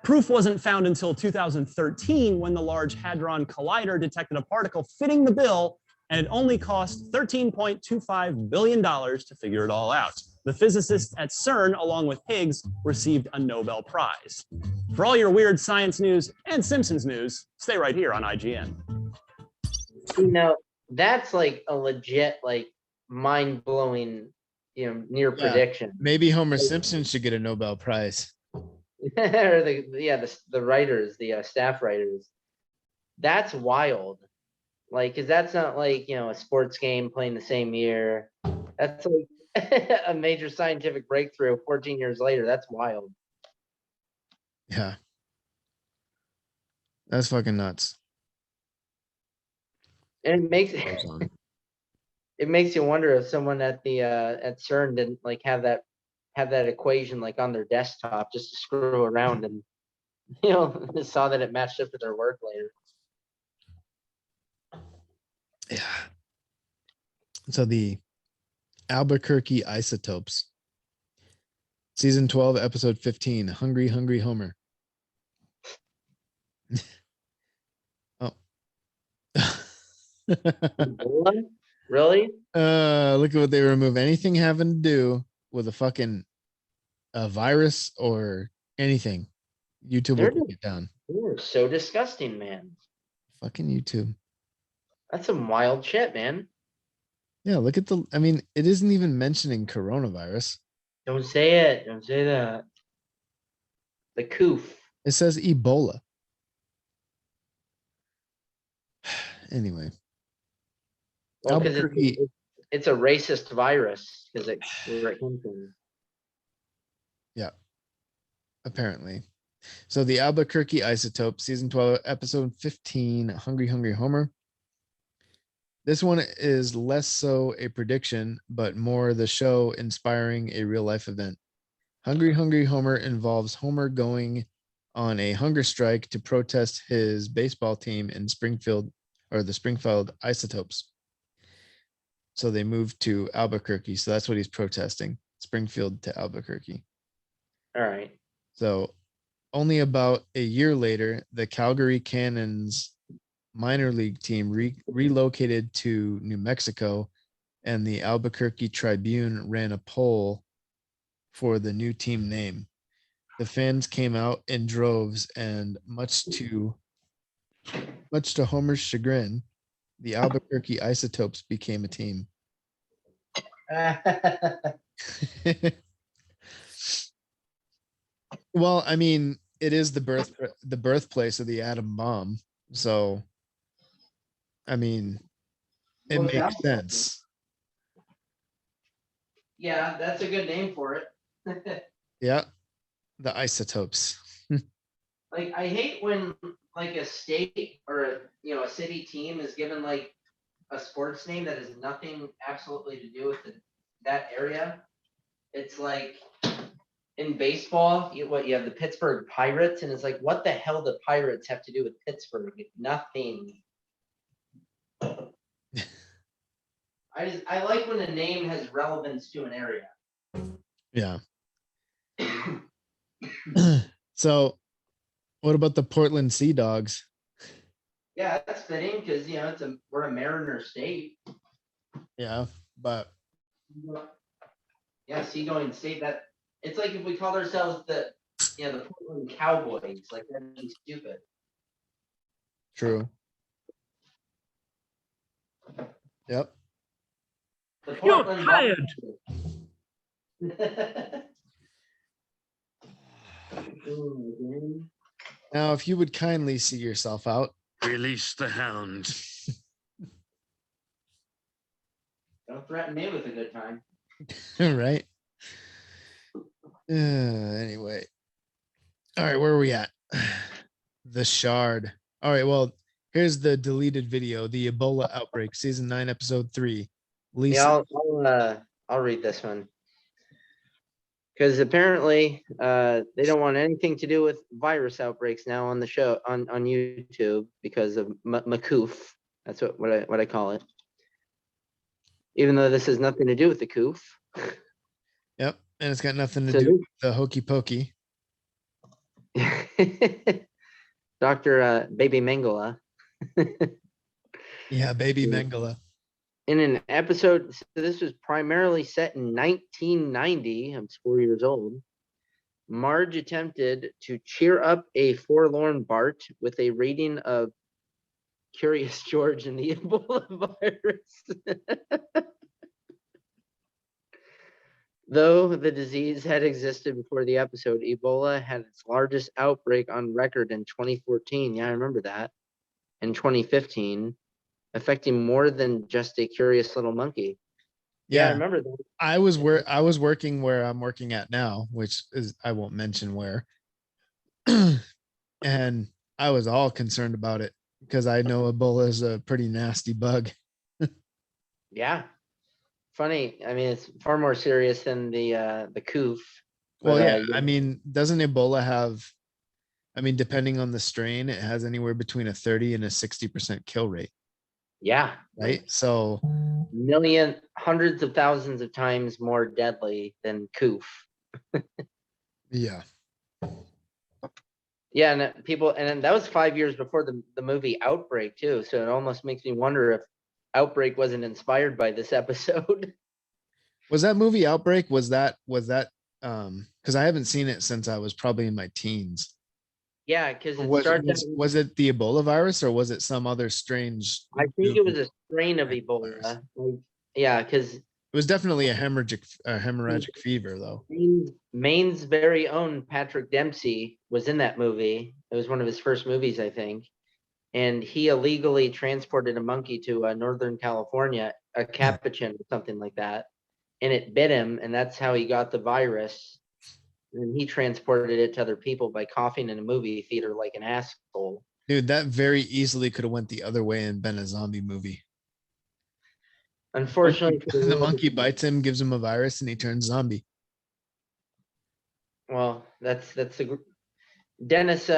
Proof wasn't found until 2013 when the Large Hadron Collider detected a particle fitting the bill, and it only cost $13.25 billion to figure it all out. The physicists at CERN, along with Higgs, received a Nobel Prize. For all your weird science news and Simpsons news, stay right here on IGN. You know, that's like a legit, like, mind-blowing, near prediction. Maybe Homer Simpson should get a Nobel Prize. Or the writers, the staff writers. That's wild. Like, cause that's not like, a sports game playing the same year. That's like a major scientific breakthrough 14 years later. That's wild. Yeah. That's fucking nuts. And it makes Goes on. it makes you wonder if someone at the at CERN didn't like have that equation like on their desktop just to screw around and saw that it matched up to their work later. Yeah. So the Albuquerque Isotopes. Season 12, episode 15, Hungry, Hungry Homer. Oh. Really? Look at what they remove. Anything having to do with a fucking virus or anything. YouTube will take it down. They're so disgusting, man. Fucking YouTube. That's some wild shit, man. Yeah, look at I mean, it isn't even mentioning coronavirus. Don't say it. Don't say that. The coof. It says Ebola. Anyway. Well, because Albuquerque. it's a racist virus because where it comes from. Yeah. Apparently. So the Albuquerque Isotope, season 12, episode 15, Hungry, Hungry Homer. This one is less so a prediction, but more the show inspiring a real life event. Hungry, Hungry Homer involves Homer going on a hunger strike to protest his baseball team in Springfield, or the Springfield Isotopes. So they moved to Albuquerque. So that's what he's protesting, Springfield to Albuquerque. All right. So only about a year later, the Calgary Cannons minor league team relocated to New Mexico, and the Albuquerque Tribune ran a poll for the new team name. The fans came out in droves, and much to Homer's chagrin, the Albuquerque Isotopes became a team. Well, I mean, it is the birthplace of the atom bomb. So, I mean, it makes sense. Yeah, that's a good name for it. Yeah, the isotopes. Like, I hate when like a state or a city team is given like a sports name that has nothing absolutely to do with that area. It's like in baseball, you have the Pittsburgh Pirates, and it's like, what the hell do Pirates have to do with Pittsburgh? Nothing. I like when a name has relevance to an area. Yeah. So, what about the Portland Sea Dogs? Yeah, that's fitting because we're a Mariner state. Yeah, but yeah, seagoing state. That it's like if we called ourselves the Portland Cowboys, like that'd be stupid. True. Yep. You're fired. Now, if you would kindly see yourself out. Release the hound. Don't threaten me with a good time. Right. Anyway. All right, where are we at? The Shard. All right, well, here's the deleted video, the Ebola outbreak, season 9, episode 3. Lisa. Yeah, I'll read this one. Because apparently they don't want anything to do with virus outbreaks now on the show on YouTube because of Macoof. That's what I call it. Even though this has nothing to do with the coof. Yep, and it's got nothing to do with the hokey pokey. Dr. Baby Mengele. Yeah, Baby Mengele. In an episode, so this was primarily set in 1990. I'm 4 years old. Marge attempted to cheer up a forlorn Bart with a reading of Curious George and the Ebola virus. Though the disease had existed before the episode, Ebola had its largest outbreak on record in 2014. Yeah, I remember that. in 2015, affecting more than just a curious little monkey. Yeah, I remember that. I was working where I'm working at now, which is, I won't mention where. And I was all concerned about it because I know Ebola is a pretty nasty bug. Yeah. Funny. I mean, it's far more serious than the coof. Well, But, yeah, I mean, doesn't Ebola have, I mean, depending on the strain, it has anywhere between a 30 and a 60% kill rate, yeah, right? So hundreds of thousands of times more deadly than coof. yeah. Yeah, and people, and then that was 5 years before the movie Outbreak too. So it almost makes me wonder if Outbreak wasn't inspired by this episode. Was that movie Outbreak? Was that because I haven't seen it since I was probably in my teens. Yeah, because it Was started. was it the Ebola virus or was it some other strange? I think it was a strain of Ebola. Like, yeah, because It was definitely a hemorrhagic fever though. Maine's very own Patrick Dempsey was in that movie. It was one of his first movies, I think. And he illegally transported a monkey to Northern California, a capuchin or something like that. And it bit him, and that's how he got the virus. And he transported it to other people by coughing in a movie theater like an asshole. Dude, that very easily could have went the other way and been a zombie movie. Unfortunately, The monkey bites him, gives him a virus, and he turns zombie. well, that's a Dennis.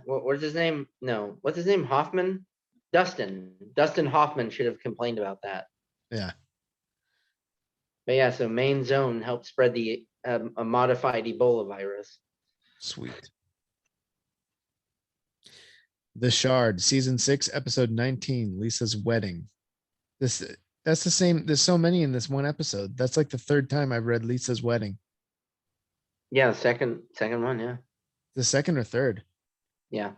What's his name? No, what's his name? Hoffman. Dustin Hoffman should have complained about that. Yeah. But yeah, so Main Zone helped spread the a modified Ebola virus. Sweet. The Shard, season 6, episode 19, Lisa's wedding. That's the same. There's so many in this one episode. That's like the third time I've read Lisa's wedding. Yeah, second one. Yeah. The second or third. Yeah.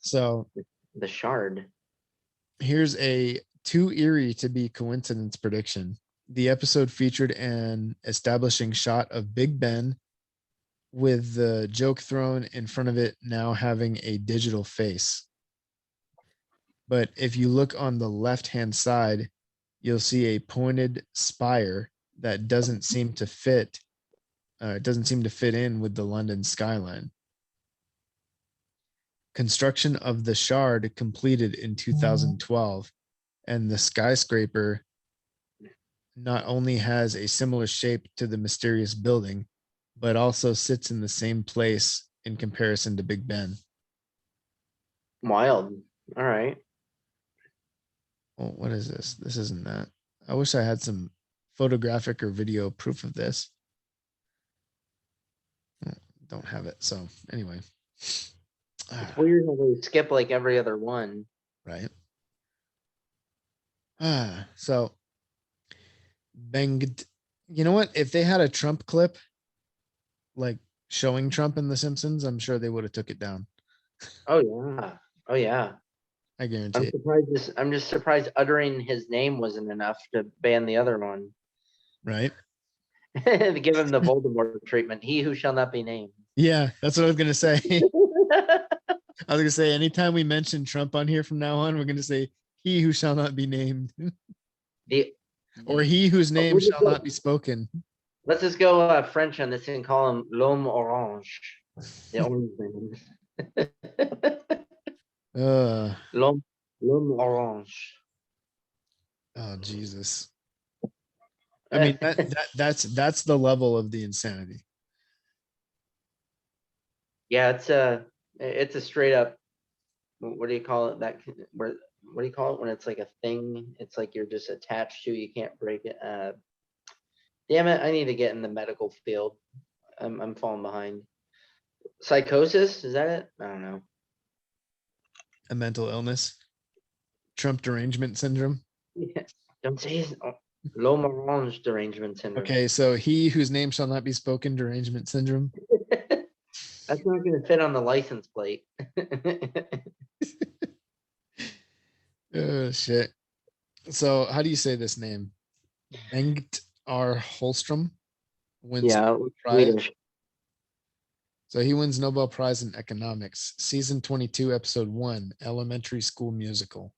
So the Shard. Here's a too eerie to be coincidence prediction. The episode featured an establishing shot of Big Ben with the joke thrown in front of it now having a digital face. But if you look on the left-hand side, you'll see a pointed spire that doesn't seem to fit. It doesn't seem to fit in with the London skyline. Construction of the Shard completed in 2012, and the skyscraper not only has a similar shape to the mysterious building, but also sits in the same place in comparison to Big Ben. Wild. All right. Well, what is this? This isn't that. I wish I had some photographic or video proof of this. Don't have it. So anyway. It's weird how they skip like every other one. Right. So banged. You know what? If they had a Trump clip like showing Trump in The Simpsons, I'm sure they would have took it down. Oh yeah. Oh yeah. I guarantee it. I'm just surprised uttering his name wasn't enough to ban the other one. Right. To give him the Voldemort treatment. He who shall not be named. Yeah, that's what I was gonna say. I was gonna say anytime we mention Trump on here from now on, we're gonna say he who shall not be named. Or he whose name shall not be spoken. Let's just go French on this and call him L'Homme Orange. The orange man. L'Homme Orange. Oh Jesus. I mean that's the level of the insanity. Yeah, it's a straight up, what do you call it? What do you call it when it's like a thing? It's like you're just attached to, you can't break it. Damn it, I need to get in the medical field. I'm falling behind. Psychosis, is that it? I don't know. A mental illness. Trump derangement syndrome. Yeah, don't say his L'Homme Orange derangement syndrome. Okay, so he whose name shall not be spoken derangement syndrome. That's not going to fit on the license plate. Oh shit. So how do you say this name? Bengt R. Holstrom. Yeah, Swedish. So he wins Nobel Prize in Economics, season 22, episode 1, Elementary School Musical.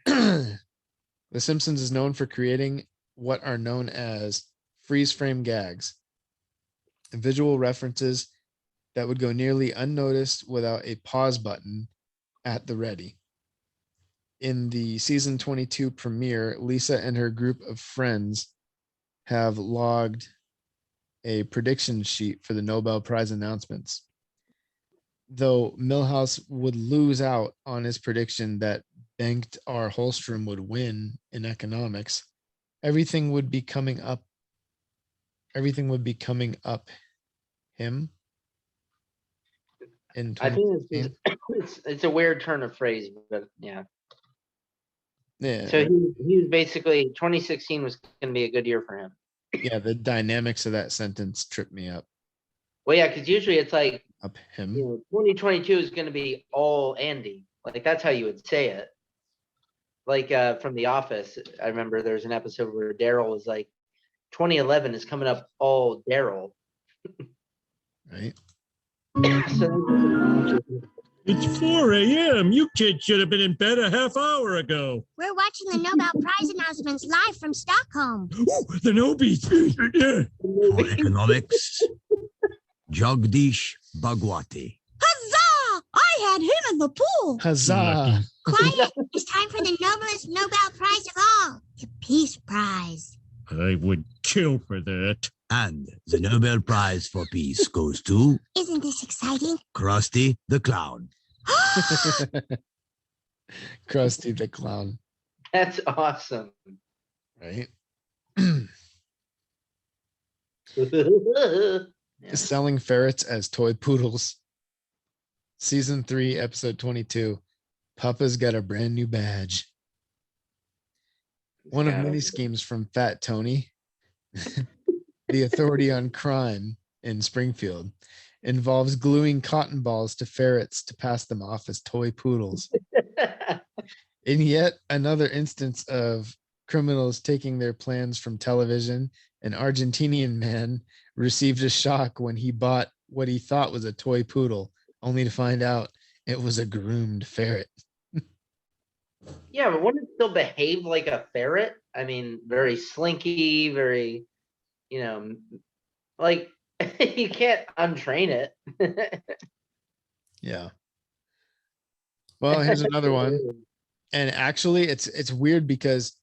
The Simpsons is known for creating what are known as freeze frame gags, visual references that would go nearly unnoticed without a pause button at the ready. In the season 22 premiere, Lisa and her group of friends have logged a prediction sheet for the Nobel Prize announcements. Though Milhouse would lose out on his prediction that Bengt R. Holstrom would win in economics, everything would be coming up. Everything would be coming up him. In I think it's a weird turn of phrase, but yeah. Yeah. So he was basically 2016 was going to be a good year for him. Yeah, the dynamics of that sentence tripped me up. Well, yeah, because usually it's like, Up him. 2022 is going to be all Andy. Like that's how you would say it. Like from The Office, I remember there's an episode where Daryl was like, 2011 is coming up all Daryl. Right. It's 4 a.m. You kids should have been in bed a half hour ago. We're watching the Nobel Prize announcements live from Stockholm. Ooh, the Nobies. For economics, Jagdish Bhagwati. Huzzah! I had him in the pool. Huzzah. Quiet. It's time for the noblest Nobel Prize of all, the Peace Prize. I would kill for that. And the Nobel Prize for Peace goes to Isn't this exciting? Krusty the Clown. Krusty the Clown. That's awesome. Right. Yeah. Selling ferrets as toy poodles. Season 3, episode 22. Papa's got a brand new badge. One of many schemes from Fat Tony, the authority on crime in Springfield, involves gluing cotton balls to ferrets to pass them off as toy poodles. In yet another instance of criminals taking their plans from television, an Argentinian man received a shock when he bought what he thought was a toy poodle, only to find out it was a groomed ferret. Yeah, but wouldn't it still behave like a ferret? I mean, very slinky, very, like you can't untrain it. Yeah. Well, here's another one. And actually, it's weird because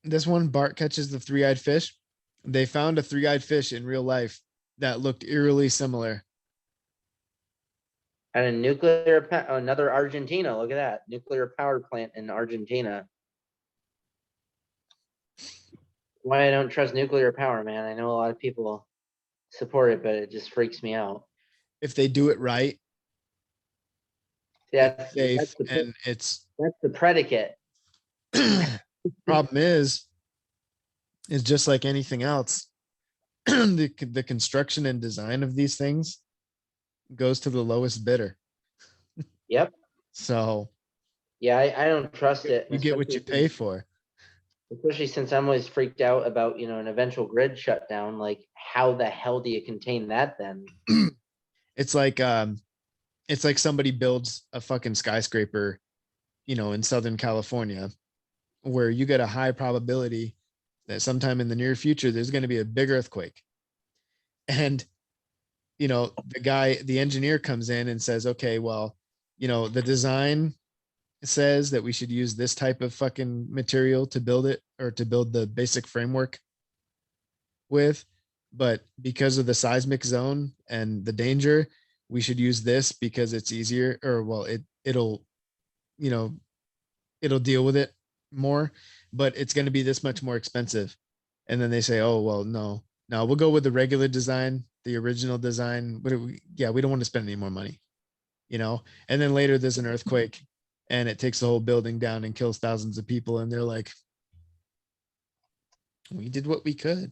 this one, Bart catches the three-eyed fish. They found a three-eyed fish in real life that looked eerily similar. And another Argentina. Look at that. Nuclear power plant in Argentina. Why I don't trust nuclear power, man. I know a lot of people support it, but it just freaks me out. If they do it right, Yeah, it's safe, and it's that's the predicate. problem is just like anything else. The construction and design of these things goes to the lowest bidder. Yep. So yeah, I don't trust it. You get what you pay for. Especially since I'm always freaked out about, an eventual grid shutdown. Like, how the hell do you contain that then? It's like somebody builds a fucking skyscraper, in Southern California, where you get a high probability that sometime in the near future there's going to be a big earthquake. And the engineer comes in and says, okay, well, the design says that we should use this type of fucking material to build it, or to build the basic framework with, but because of the seismic zone and the danger, we should use this because it's easier, or well, it'll deal with it more, but it's going to be this much more expensive. And then they say, oh, well, no, we'll go with the regular design, the original design. But we don't want to spend any more money, and then later there's an earthquake and it takes the whole building down and kills thousands of people. And they're like, we did what we could.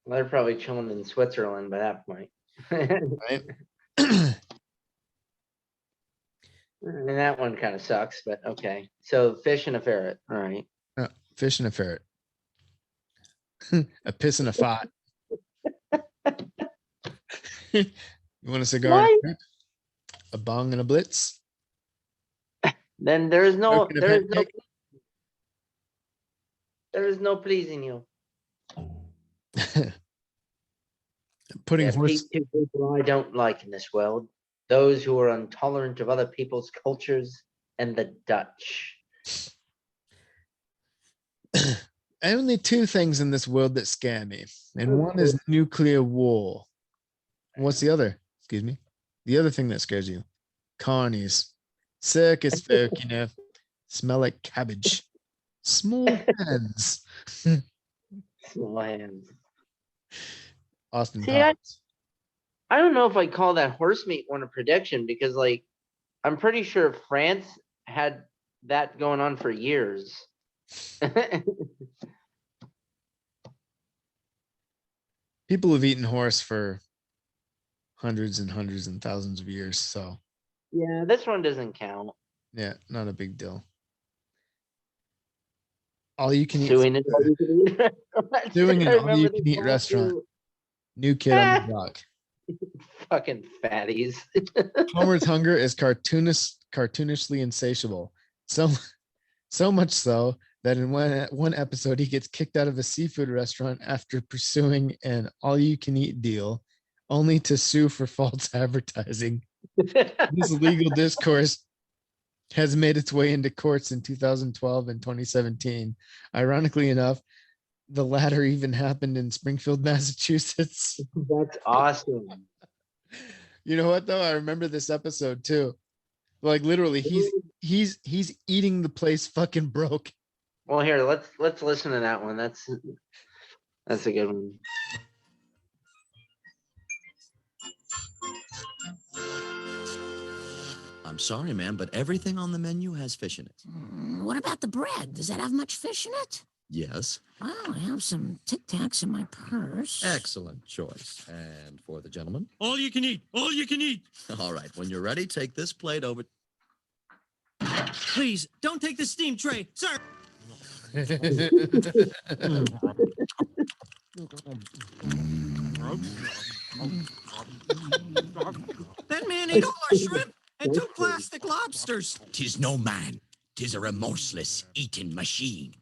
Well, they're probably chilling in Switzerland by that point. Right. And that one kind of sucks, but okay. So fish and a ferret. All right. Fish and a ferret. A piss and a fart. You want a cigar? Why? And a, rip? A bong and a blitz? Then there is no, Smoking a there is no, pancake? there is no pleasing you. Putting There are horse. two people I don't like in this world. Those who are intolerant of other people's cultures and the Dutch. Only two things in this world that scare me, and one is nuclear war. What's the other? Excuse me. The other thing that scares you? Carnies. Circus folk, you know. Smell like cabbage. Small hands. Small hands. Austin See, Powers. I don't know if I call that horse meat one a prediction because, like, I'm pretty sure France had that going on for years. People have eaten horse for hundreds and hundreds and thousands of years. So, Yeah, this one doesn't count. yeah, not a big deal. All you can eat. Doing it all you can eat. Doing I an all remember you this can eat one restaurant. too. New kid on the block. Fucking fatties. Homer's hunger is cartoonishly insatiable. So much so that in one episode he gets kicked out of a seafood restaurant after pursuing an all-you-can-eat deal, only to sue for false advertising. This legal discourse has made its way into courts in 2012 and 2017. Ironically enough, the latter even happened in Springfield, Massachusetts. That's awesome. You know what though? I remember this episode too. Like literally, he's eating the place fucking broke. Well, here, let's listen to that one. That's a good one. I'm sorry, ma'am, but everything on the menu has fish in it. What about the bread? Does that have much fish in it? Yes. Well, I have some Tic Tacs in my purse. Excellent choice. And for the gentleman? All you can eat. All you can eat. All right. When you're ready, take this plate over. Please don't take the steam tray, sir. That man ate all our shrimp and 2 plastic lobsters. Tis no man, tis a remorseless eating machine.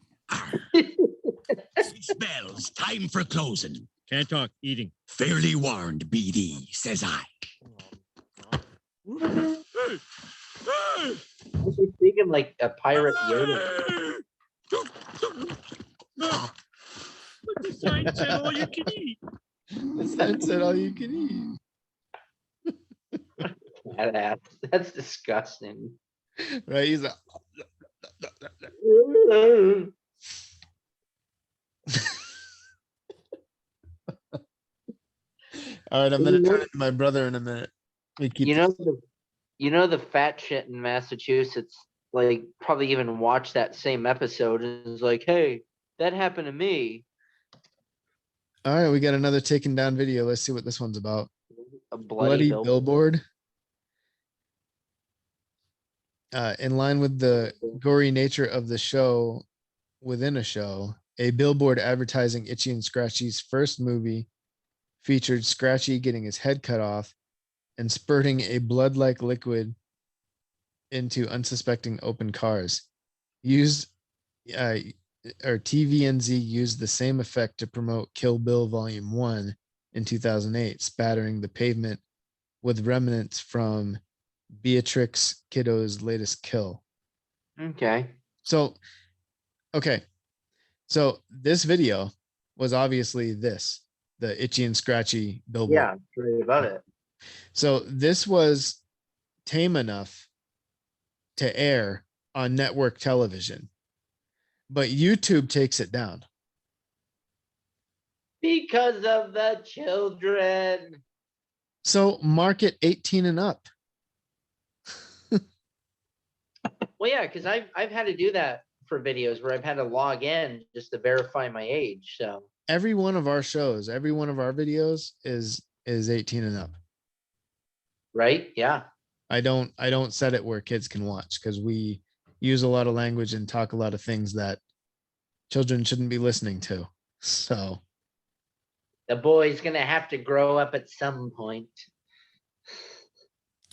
Six bells, time for closing. Can't talk, eating. Fairly warned be thee, says I. I was speaking like a pirate Yoda. But the sign said all you can eat. The sign said all you can eat. That's disgusting. Right? He's like, all right, I'm gonna turn it to my brother in a minute. You know the fat shit in Massachusetts, like probably even watched that same episode and is like, hey, that happened to me. All right, we got another taken down video. Let's see what this one's about. A bloody billboard. In line with the gory nature of the show within a show, a billboard advertising Itchy and Scratchy's first movie featured Scratchy getting his head cut off and spurting a blood-like liquid into unsuspecting open cars. TVNZ used the same effect to promote Kill Bill Volume 1 in 2008, spattering the pavement with remnants from Beatrix Kiddo's latest kill. Okay. So this video was obviously the Itchy and Scratchy billboard. Yeah, right above it. So this was tame enough to air on network television, but YouTube takes it down. Because of the children. So market 18 and up. Well, yeah, because I've had to do that for videos where I've had to log in just to verify my age. So Every one of our shows, every one of our videos is 18 and up. Right? Yeah. I don't set it where kids can watch because we use a lot of language and talk a lot of things that children shouldn't be listening to. So The boy's gonna have to grow up at some point.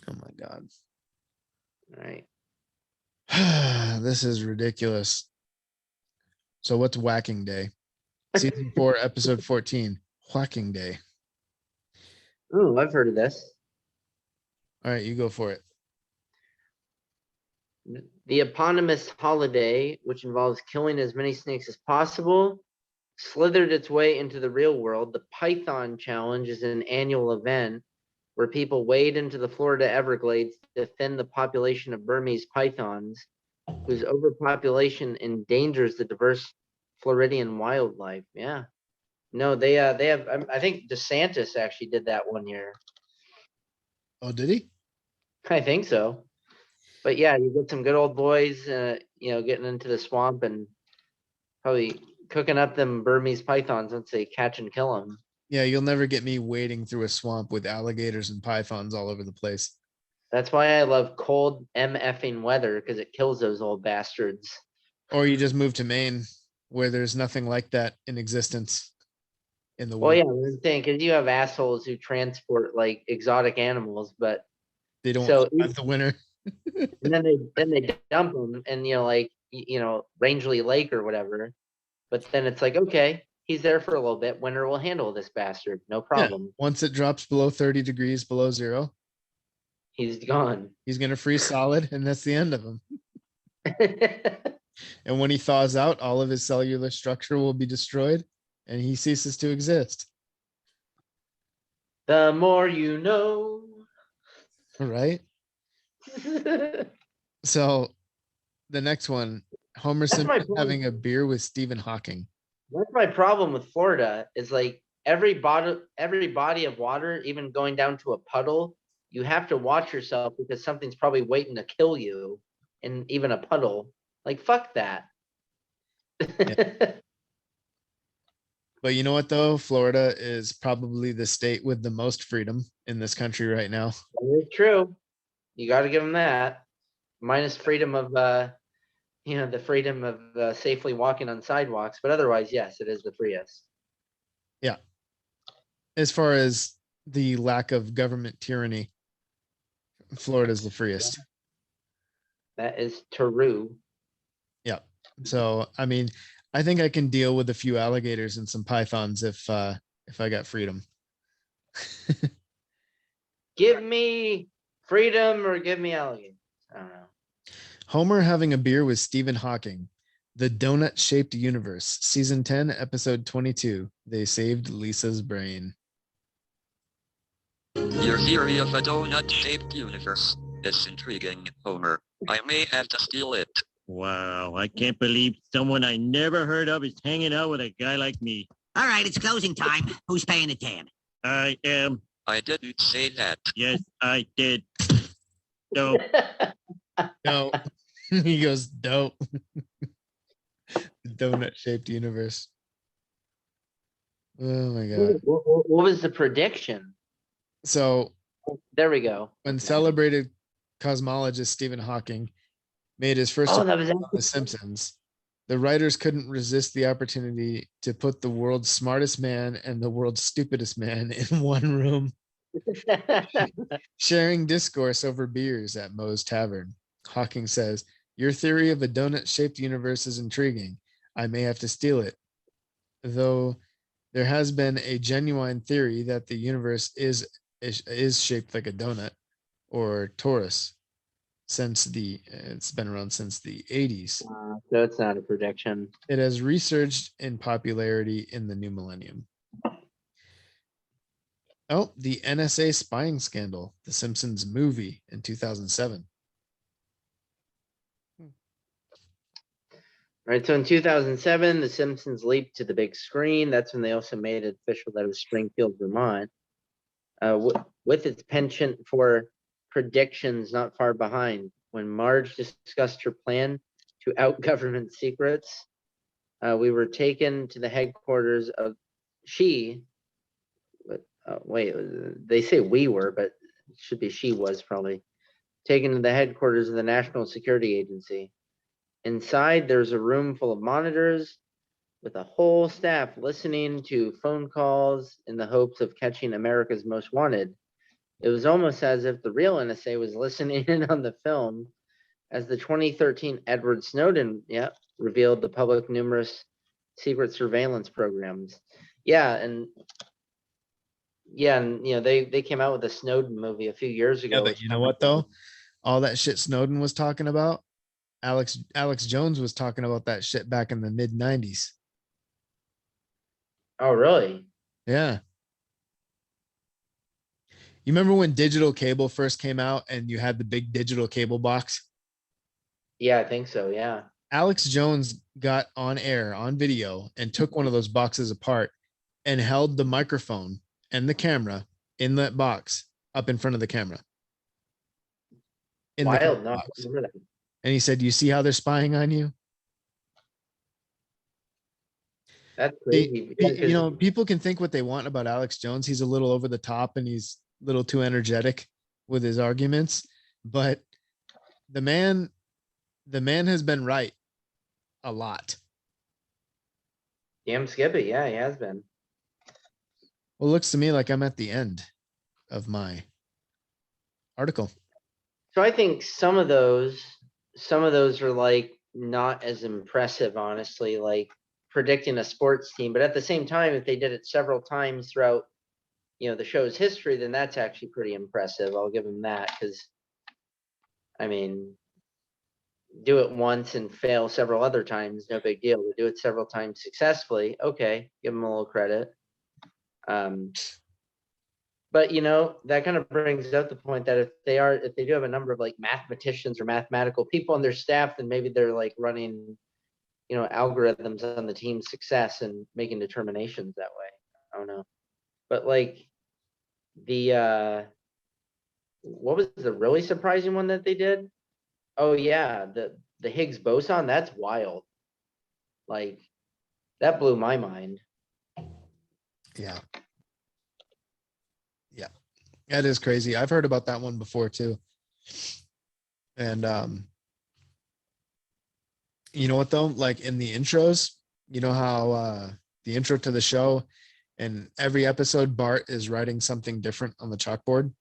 Oh my God. All right. This is ridiculous. So what's Whacking Day? Season 4, episode 14. Whacking Day. Ooh, I've heard of this. All right, you go for it. The eponymous holiday, which involves killing as many snakes as possible, slithered its way into the real world. The Python Challenge is an annual event where people wade into the Florida Everglades to defend the population of Burmese pythons, whose overpopulation endangers the diverse Floridian wildlife. Yeah. No, they have, I think DeSantis actually did that one year. Oh, did he? I think so. But yeah, you get some good old boys, getting into the swamp and probably cooking up them Burmese pythons once they catch and kill them. Yeah, you'll never get me wading through a swamp with alligators and pythons all over the place. That's why I love cold MFing weather, because it kills those old bastards. Or you just move to Maine, where there's nothing like that in existence in the Well, world. yeah, I'm saying, because you have assholes who transport like exotic animals, but They don't so survive the winter. and then they dump them and Rangeley Lake or whatever. But then it's like, okay, he's there for a little bit. Winter will handle this bastard, no problem. Once it drops below 30 degrees below zero, He's gone. he's gonna freeze solid, and that's the end of him. And when he thaws out, all of his cellular structure will be destroyed, and he ceases to exist. The more you know. Right? So the next one, Homer Simpson having a beer with Stephen Hawking. That's my problem with Florida, is like every body of water, even going down to a puddle, you have to watch yourself because something's probably waiting to kill you in even a puddle. Like, fuck that. But you know what though? Florida is probably the state with the most freedom in this country right now. It's true. You got to give them that. Minus freedom of, the freedom of safely walking on sidewalks. But otherwise, yes, it is the freest. Yeah. As far as the lack of government tyranny, Florida's the freest. That is true. Yeah. So, I mean, I think I can deal with a few alligators and some pythons if I got freedom. Give me freedom or give me alligators. I don't know. Homer having a beer with Stephen Hawking. The Donut-Shaped Universe, Season 10, Episode 22. They saved Lisa's brain. Your theory of a donut-shaped universe is intriguing, Homer. I may have to steal it. Wow, I can't believe someone I never heard of is hanging out with a guy like me. All right, it's closing time. Who's paying the tab? I am. I didn't say that. Yes, I did. So, No. He goes, dope. Donut-shaped universe. Oh my God. What was the prediction? So there we go. When celebrated cosmologist Stephen Hawking made his first appearance on The Simpsons, the writers couldn't resist the opportunity to put the world's smartest man and the world's stupidest man in one room, sharing discourse over beers at Moe's Tavern. Hawking says, "Your theory of a donut-shaped universe is intriguing. I may have to steal it. Though there has been a genuine theory that the universe is shaped like a donut or torus since it's been around since the 80s. So it's not a prediction. It has resurged in popularity in the new millennium." Oh, the NSA spying scandal, The Simpsons movie in 2007. Right, so in 2007, The Simpsons leaped to the big screen. That's when they also made it official that it was Springfield, Vermont, with its penchant for predictions not far behind. When Marge discussed her plan to out government secrets, we were taken to the headquarters of they say we were, but it should be she was probably taken to the headquarters of the National Security Agency. Inside, there's a room full of monitors, with a whole staff listening to phone calls in the hopes of catching America's Most Wanted. It was almost as if the real NSA was listening in on the film, as the 2013 Edward Snowden, revealed the public numerous secret surveillance programs. And they came out with a Snowden movie a few years ago. Yeah, but which you know what though? All that shit Snowden was talking about, Alex Jones was talking about that shit back in the mid 90s. Oh, really? Yeah. You remember when digital cable first came out and you had the big digital cable box? Yeah, I think so. Yeah. Alex Jones got on air on video and took one of those boxes apart and held the microphone and the camera in that box up in front of the camera. Wild. No, I box. remember that. And he said, "You see how they're spying on you?" That's crazy. You know, people can think what they want about Alex Jones. He's a little over the top and he's a little too energetic with his arguments, but the man has been right a lot. Damn Skippy. Yeah, he has been. Well, it looks to me like I'm at the end of my article. So I think some of those are like not as impressive, honestly, like predicting a sports team. But at the same time, if they did it several times throughout, the show's history, then that's actually pretty impressive. I'll give them that, because I mean, do it once and fail several other times, no big deal. To do it several times successfully, okay, give them a little credit. But that kind of brings up the point that if they do have a number of like mathematicians or mathematical people on their staff, then maybe they're like running, algorithms on the team's success and making determinations that way. I don't know. But like what was the really surprising one that they did? Oh yeah, the Higgs boson, that's wild. Like that blew my mind. Yeah. That is crazy. I've heard about that one before too. And you know what though? Like in the intros, you know how the intro to the show, and every episode Bart is writing something different on the chalkboard.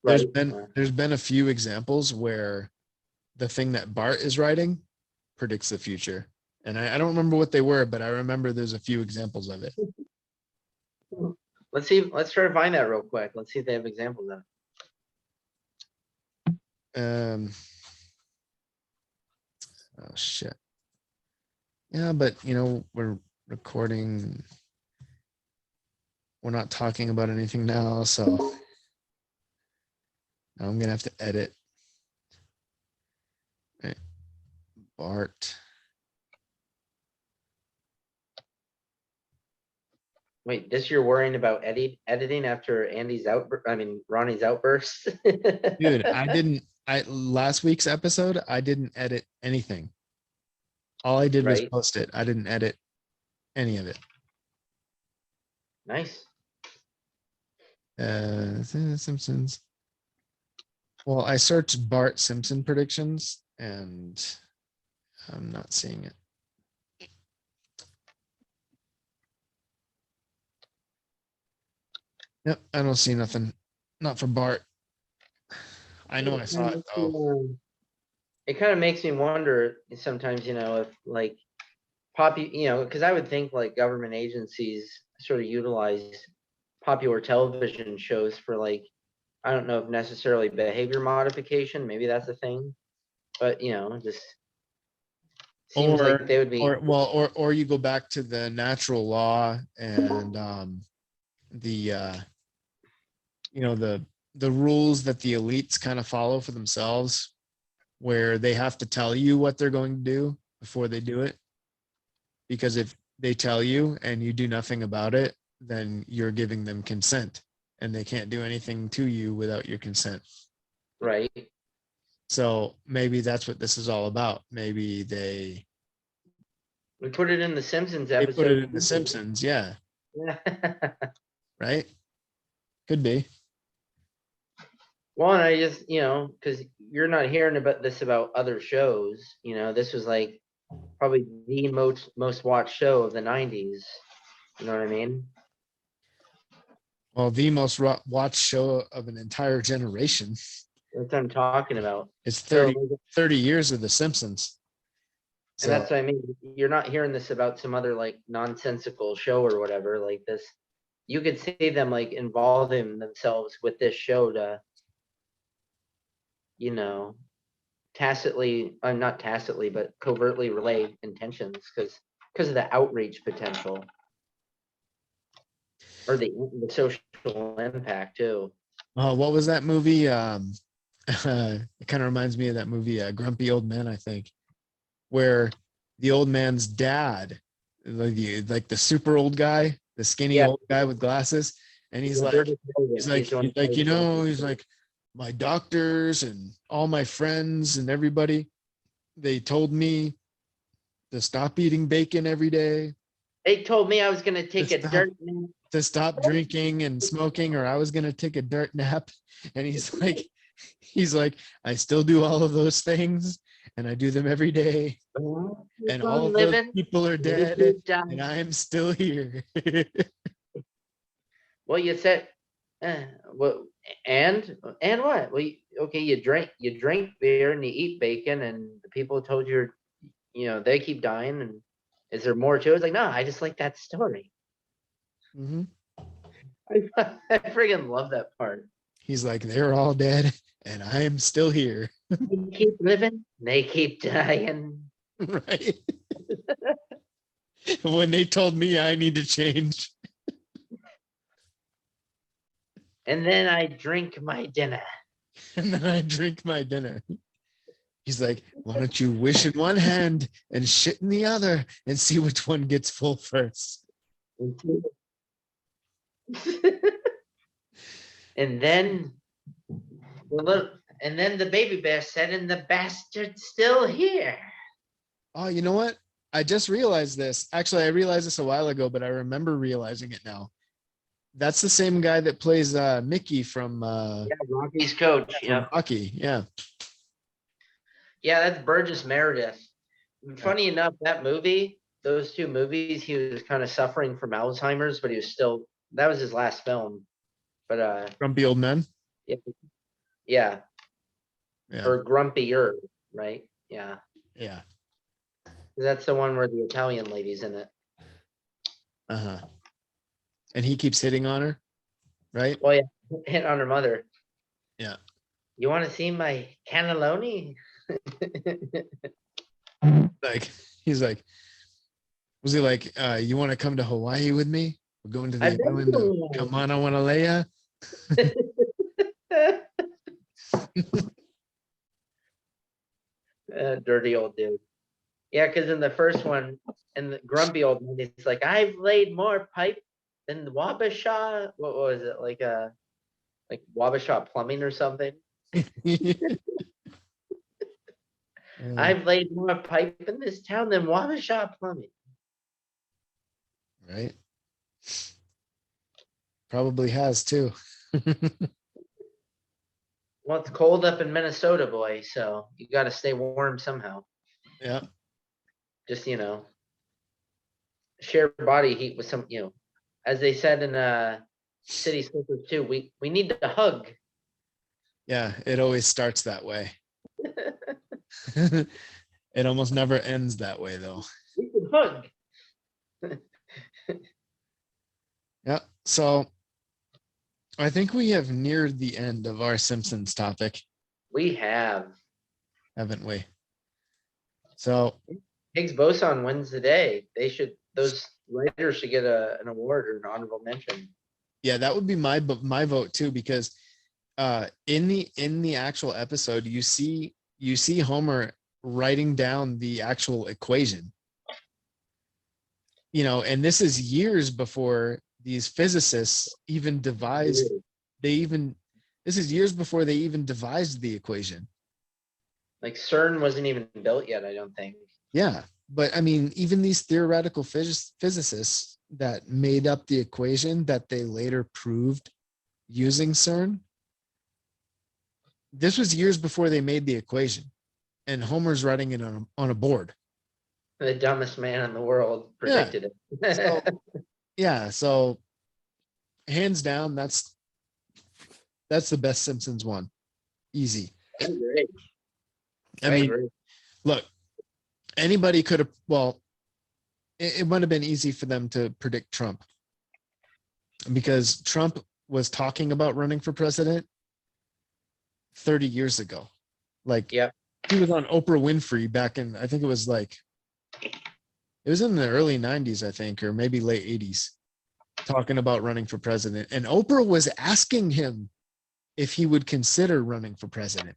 There's been a few examples where the thing that Bart is writing predicts the future. And I don't remember what they were, but I remember there's a few examples of it. Let's try to find that real quick. Let's see if they have examples of it. Oh shit. Yeah, but we're recording. We're not talking about anything now, so I'm gonna have to edit. Right. Bart. Wait, this you're worrying about editing after Ronnie's outburst? Dude, last week's episode, I didn't edit anything. All I did was post it. I didn't edit any of it. Nice. Simpsons. Well, I searched Bart Simpson predictions and I'm not seeing it. Yep, I don't see nothing. Not for Bart. I know I saw it though. It kind of makes me wonder sometimes, if like because I would think like government agencies sort of utilize popular television shows for like, I don't know if necessarily behavior modification, maybe that's a thing, but just seems like they would be. Or you go back to the natural law and the rules that the elites kind of follow for themselves, where they have to tell you what they're going to do before they do it. Because if they tell you and you do nothing about it, then you're giving them consent and they can't do anything to you without your consent. Right. So maybe that's what this is all about. Maybe we put it in the Simpsons episode. They put it in the Simpsons, yeah. Right? Could be. Well, and I just, because you're not hearing about this about other shows, this was like probably the most watched show of the 90s. You know what I mean? Well, the most watched show of an entire generation. That's what I'm talking about. It's So, 30 years of The Simpsons. and that's what I mean. You're not hearing this about some other like nonsensical show or whatever like this. You could see them like involving themselves with this show to, you know, tacitly, not tacitly, but covertly relay intentions because of the outreach potential or the social impact too. What was that movie? It kind of reminds me of that movie, Grumpy Old Men, I think, where the old man's dad, like the super old guy, the skinny old guy with glasses, and he's like, you know, he's like, my doctors and all my friends and everybody, they told me to stop eating bacon every day. They told me I was gonna take a dirt nap. To stop drinking and smoking, or I was gonna take a dirt nap. And he's like, I still do all of those things, and I do them every day. And all of those people are dead, and I am still here. Well, you said, well, and what? Well, okay, you drink beer and you eat bacon, and the people told you, you know, they keep dying. And is there more to it? It's like, no, I just like that story. Mm-hmm. I friggin' love that part. He's like, they're all dead, and I am still here. They keep living, they keep dying. Right. When they told me I need to change. And then I drink my dinner. And then I drink my dinner. He's like, why don't you wish in one hand and shit in the other and see which one gets full first? And then the baby bear said, and the bastard's still here. Oh, you know what? I just realized this. Actually, I realized this a while ago, but I remember realizing it now. That's the same guy that plays Mickey from Rocky's coach. Yeah. Rocky. Yeah. Yeah, that's Burgess Meredith. Funny enough, that movie, those two movies, he was kind of suffering from Alzheimer's, but he was still, that was his last film. But Grumpy Old Men. Yeah. Yeah. Or Grumpier, right? Yeah. Yeah. That's the one where the Italian lady's in it. Uh-huh. And he keeps hitting on her, right? Well, yeah, hit on her mother. Yeah. You want to see my cannelloni? Like, he's like, was he like, you want to come to Hawaii with me? We're going to the island of Kamanawanalea. Dirty old dude. Yeah, because in the first one, and the grumpy old man, he's like, I've laid more pipe than Wabasha. What was it? Like Wabasha plumbing or something? I've laid more pipe in this town than Wabasha plumbing. Right. Probably has too. Well, it's cold up in Minnesota, boy, so you got to stay warm somehow. Yeah. Just, share body heat with some, as they said in City Slickers too, we need to hug. Yeah, it always starts that way. It almost never ends that way, though. We can hug. Yeah, so I think we have neared the end of our Simpsons topic. We have. Haven't we? So Higgs boson wins the day. Those writers should get an award or an honorable mention. yeah, that would be my vote too, because in the actual episode, you see Homer writing down the actual equation. And this is years before these physicists even devised. This is years before they even devised the equation. Like CERN wasn't even built yet, I don't think. Yeah, but I mean, even these theoretical physicists that made up the equation that they later proved using CERN, this was years before they made the equation, and Homer's writing it on a board. The dumbest man in the world predicted it. So, yeah, so hands down, that's the best Simpsons one. Easy. I agree. I mean, look, anybody could have, well, it might have been easy for them to predict Trump because Trump was talking about running for president 30 years ago. Like, yeah, he was on Oprah Winfrey back in, I think it was in the early 90s, I think, or maybe late 80s, talking about running for president. And Oprah was asking him if he would consider running for president.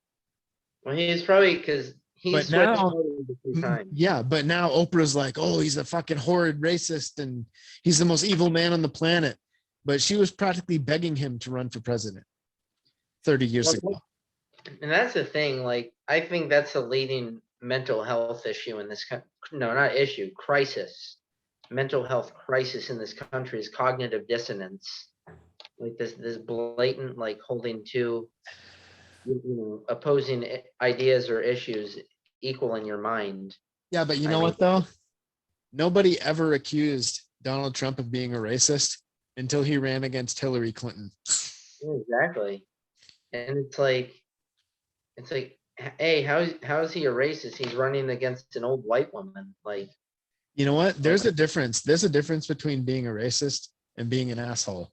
Well, he's probably because he's switched times. Yeah, but now Oprah's like, oh, he's a fucking horrid racist and he's the most evil man on the planet. But she was practically begging him to run for president 30 years ago. And that's the thing. Like, I think that's a leading mental health issue in this country. No, not issue, crisis. Mental health crisis in this country is cognitive dissonance. Like this blatant, like holding two opposing ideas or issues equal in your mind. Yeah, but you know what though? Nobody ever accused Donald Trump of being a racist until he ran against Hillary Clinton. Exactly. And it's like, hey, how is he a racist? He's running against an old white woman. Like, you know what? There's a difference. There's a difference between being a racist and being an asshole.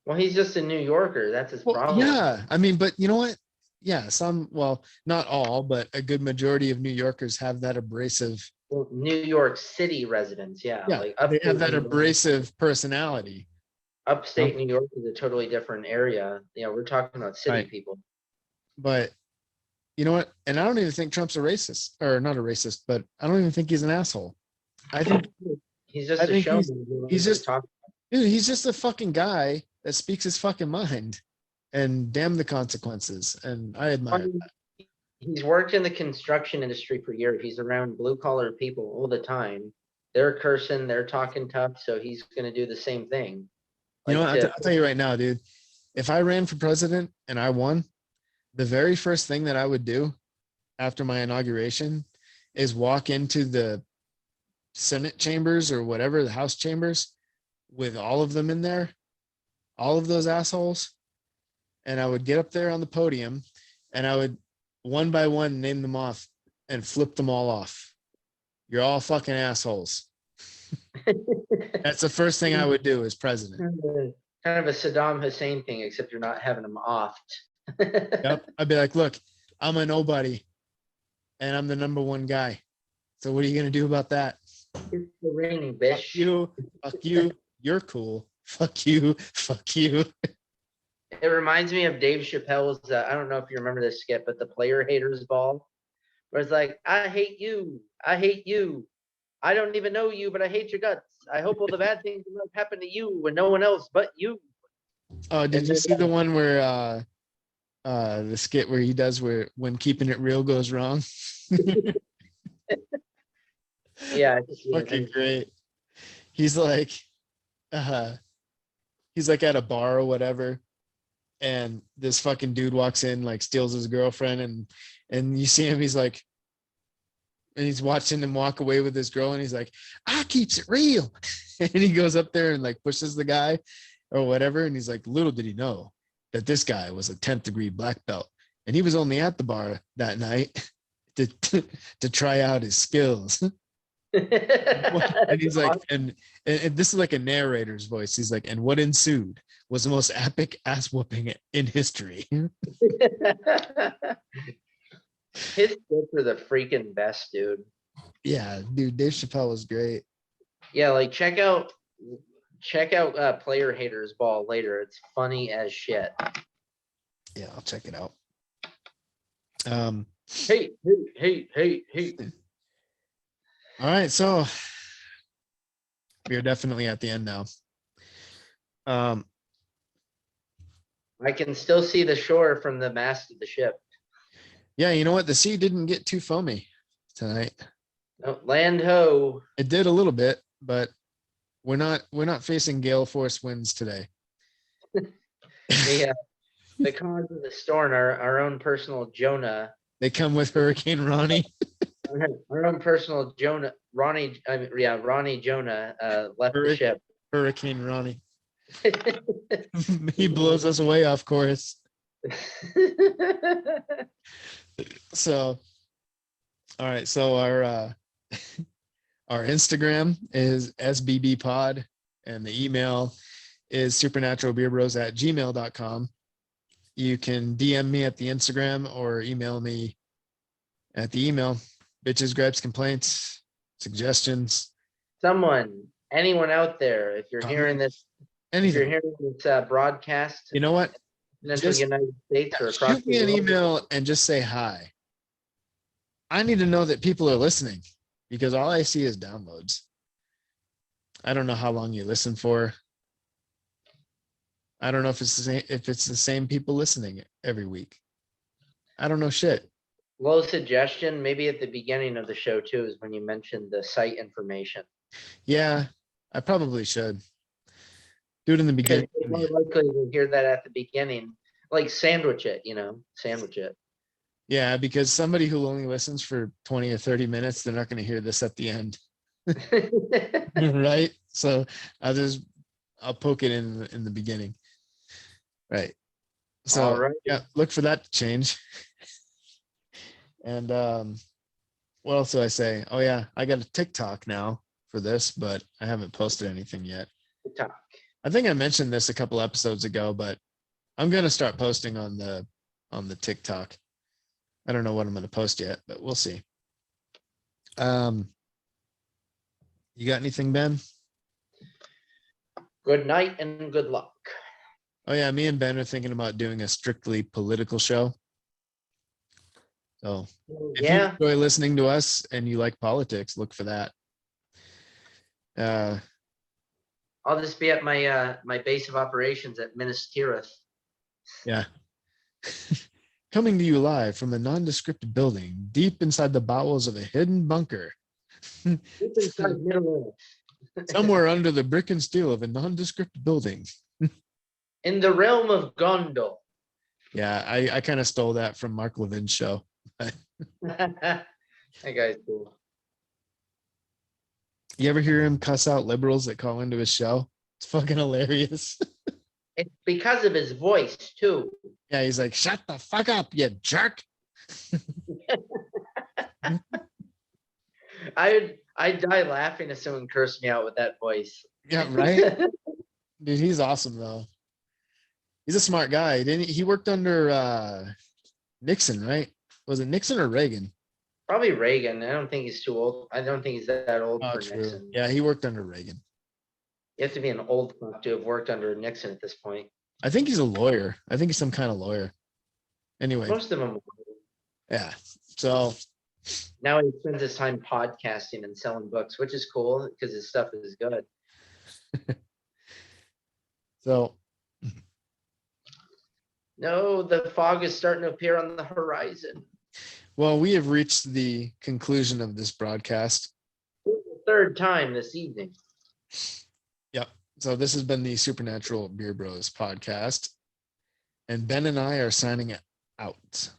Well, he's just a New Yorker. That's his problem. Yeah, I mean, but you know what? Yeah, well, not all, but a good majority of New Yorkers have that abrasive. Well, New York City residents, yeah. Like they have that abrasive personality. Upstate New York is a totally different area. Yeah, we're talking about city people. But you know what? And I don't even think Trump's a racist, or not a racist, but I don't even think he's an asshole. I think he's just a showman. He's just dude, he's just a fucking guy that speaks his fucking mind, and damn the consequences. And I admire that. He's worked in the construction industry for years. He's around blue collar people all the time. They're cursing, they're talking tough, so he's going to do the same thing. You know what? I'll tell you right now, dude. If I ran for president and I won, the very first thing that I would do after my inauguration is walk into the Senate chambers or whatever, the House chambers, with all of them in there, all of those assholes. And I would get up there on the podium and I would one by one name them off and flip them all off. You're all fucking assholes. That's the first thing I would do as president. Kind of a Saddam Hussein thing, except you're not having them offed. Yep. I'd be like, look, I'm a nobody and I'm the number one guy. So what are you going to do about that? It's the ring, bitch. Fuck you. Fuck you. You're cool. Fuck you. Fuck you. It reminds me of Dave Chappelle's, I don't know if you remember this skit, but the player haters ball, where it's like, I hate you. I hate you. I don't even know you, but I hate your guts. I hope all the bad things will happen to you and no one else but you. Oh, did you see the one where the skit where he does where when keeping it real goes wrong? Yeah, fucking great. He's like at a bar or whatever, and this fucking dude walks in, like steals his girlfriend, and you see him, he's like, and he's watching him walk away with his girl, and he's like, I keeps it real. And he goes up there and like pushes the guy or whatever, and he's like, little did he know that this guy was a 10th degree black belt, and he was only at the bar that night to try out his skills. And he's like, and this is like a narrator's voice. He's like, and what ensued was the most epic ass whooping in history. His skits are the freaking best, dude. Yeah, dude, Dave Chappelle was great. Yeah, like check out Player Haters Ball later. It's funny as shit. Yeah, I'll check it out. Hey. All right, so we are definitely at the end now. I can still see the shore from the mast of the ship. Yeah, you know what? The sea didn't get too foamy tonight. No, land ho. It did a little bit, but we're not facing gale force winds today. Yeah, the cause of the storm are our own personal Jonah. They come with Hurricane Ronny. Our own personal Jonah, Ronnie, Ronnie Jonah left the ship. Hurricane Ronnie. He blows us away off course. So, all right. So our Instagram is SBB Pod, and the email is supernaturalbeerbros@gmail.com. You can DM me at the Instagram or email me at the email. Bitches, gripes, complaints, suggestions. Anyone out there, if you're hearing this, anything. if you're hearing this broadcast, you know what? in the United States or across Shoot me the an world, email and just say hi. I need to know that people are listening because all I see is downloads. I don't know how long you listen for. I don't know if it's the same people listening every week. I don't know shit. Low suggestion, maybe at the beginning of the show too, is when you mentioned the site information. Yeah, I probably should do it in the beginning. Because more likely to hear that at the beginning, like sandwich it. Yeah, because somebody who only listens for 20 or 30 minutes, they're not going to hear this at the end. Right? So I'll poke it in the beginning. Right. So All right. yeah, look for that to change. And what else do I say? Oh yeah, I got a TikTok now for this, but I haven't posted anything yet. TikTok. I think I mentioned this a couple episodes ago, but I'm gonna start posting on the TikTok. I don't know what I'm gonna post yet, but we'll see. You got anything, Ben? Good night and good luck. Oh yeah, me and Ben are thinking about doing a strictly political show. So if you enjoy listening to us and you like politics, look for that. I'll just be at my my base of operations at Minas Tirith. Yeah. Coming to you live from a nondescript building deep inside the bowels of a hidden bunker. Deep inside Middle Earth. Somewhere under the brick and steel of a nondescript building. In the realm of Gondor. Yeah, I kind of stole that from Mark Levin's show. That guy's cool. You ever hear him cuss out liberals that call into his show? It's fucking hilarious. It's because of his voice too. Yeah, he's like, shut the fuck up, you jerk. I'd die laughing if someone cursed me out with that voice. Yeah, right. Dude, he's awesome though. He's a smart guy. He worked under Nixon, right? Was it Nixon or Reagan? Probably Reagan. I don't think he's too old. I don't think he's that old for True. Nixon. Yeah, he worked under Reagan. You have to be an old fuck to have worked under Nixon at this point. I think he's a lawyer. I think he's some kind of lawyer. Anyway. Most of them. Yeah. So now he spends his time podcasting and selling books, which is cool because his stuff is good. So no, the fog is starting to appear on the horizon. Well, we have reached the conclusion of this broadcast. Third time this evening. Yep. So this has been the Supernatural Beer Bros podcast. And Ben and I are signing out.